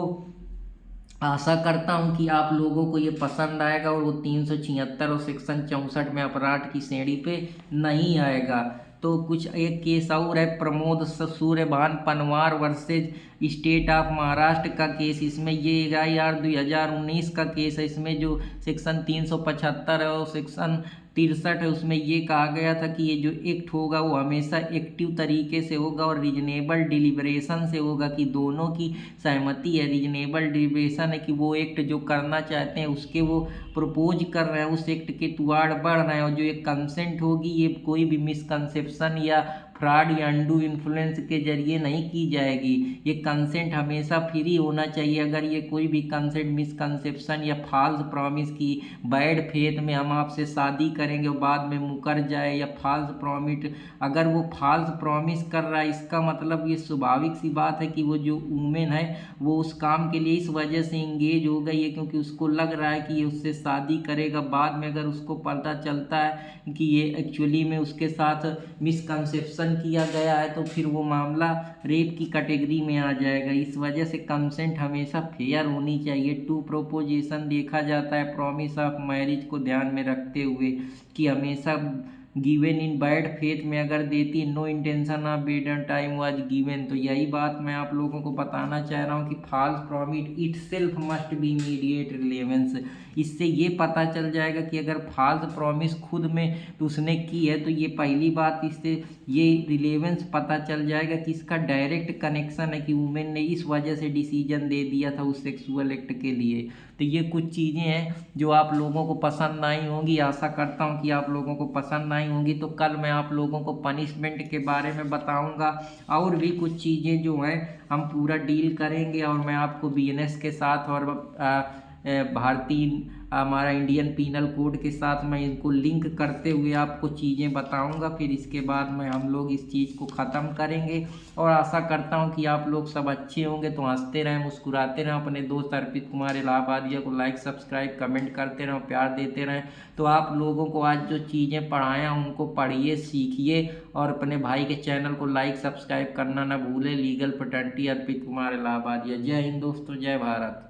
आशा करता हूं कि आप लोगों को ये पसंद आएगा और वो 376 और सेक्शन 64 में अपराध की श्रेणी पे नहीं आएगा। तो कुछ एक केस और है, Pramod Suryabhan Panwar versus state of Maharashtra का केस। इसमें ये IR 2019 का केस है। इसमें जो सेक्शन 375 है और सेक्शन 63 है उसमें ये कहा गया था कि ये जो एक्ट होगा वो हमेशा एक्टिव तरीके से होगा और रीजनेबल डिलीबरेशन से होगा, कि दोनों की सहमति है, रीजनेबल डिलीबरेशन है कि वो एक्ट जो करना चाहते हैं उसके वो प्रपोज कर रहे हैं, उस एक्ट के टुवार्ड बढ़ रहे हैं, और जो ये कंसेंट होगी ये कोई भी मिसकंसेप्शन या फ्रॉड या अंडू इन्फ्लुएंस के जरिए नहीं की जाएगी। ये कंसेंट हमेशा फ्री होना चाहिए। अगर ये कोई भी कंसेंट मिसकंसेप्शन या फॉल्स प्रॉमिस की बैड फेथ में हम आपसे शादी करेंगे और बाद में मुकर जाए, या फॉल्स प्रॉमिस, अगर वो फॉल्स प्रॉमिस कर रहा है इसका मतलब ये स्वाभाविक सी बात है कि वो जो वुमेन है वो उस काम के लिए इस वजह से इंगेज हो गई है क्योंकि उसको लग रहा है कि ये उससे शादी करेगा। बाद में अगर उसको पता चलता है कि ये एक्चुअली में उसके साथ मिसकंसेप्शन किया गया है तो फिर वो मामला रेप की कैटेगरी में आ जाएगा। इस वजह से कंसेंट हमेशा फेयर होनी चाहिए। टू प्रोपोजिशन देखा जाता है प्रॉमिस ऑफ मैरिज को ध्यान में रखते हुए कि हमेशा गिवन इन बैड फेथ में अगर देती, no intention of bedding time was given. तो यही बात मैं आप लोगों को बताना चाह रहा हूँ कि false promise itself must be immediate relevance. इससे ये पता चल जाएगा कि अगर फॉल्स प्रॉमिस खुद में तो उसने की है तो ये पहली बात, इससे ये रिलेवेंस पता चल जाएगा कि इसका डायरेक्ट कनेक्शन है कि वुमेन ने इस वजह से डिसीजन दे दिया था उस सेक्सुअल एक्ट के लिए। तो ये कुछ चीज़ें हैं जो आप लोगों को पसंद आई होंगी, आशा करता हूँ कि आप लोगों को पसंद आई होंगी। तो कल मैं आप लोगों को पनिशमेंट के बारे में बताऊँगा और भी कुछ चीज़ें जो हैं हम पूरा डील करेंगे, और मैं आपको BNS के साथ और भारतीय हमारा इंडियन पीनल कोड के साथ मैं इनको लिंक करते हुए आपको चीज़ें बताऊंगा। फिर इसके बाद में हम लोग इस चीज़ को ख़त्म करेंगे और आशा करता हूं कि आप लोग सब अच्छे होंगे। तो हंसते रहें, मुस्कुराते रहें, अपने दोस्त अर्पित कुमार इलाहाबादिया को लाइक सब्सक्राइब कमेंट करते रहें, प्यार देते रहें। तो आप लोगों को आज जो चीज़ें पढ़ाया उनको पढ़िए, सीखिए और अपने भाई के चैनल को लाइक सब्सक्राइब करना ना भूलें। लीगल फैटर्निटी अर्पित कुमार इलाहाबादिया। जय हिंद दोस्तों, जय भारत।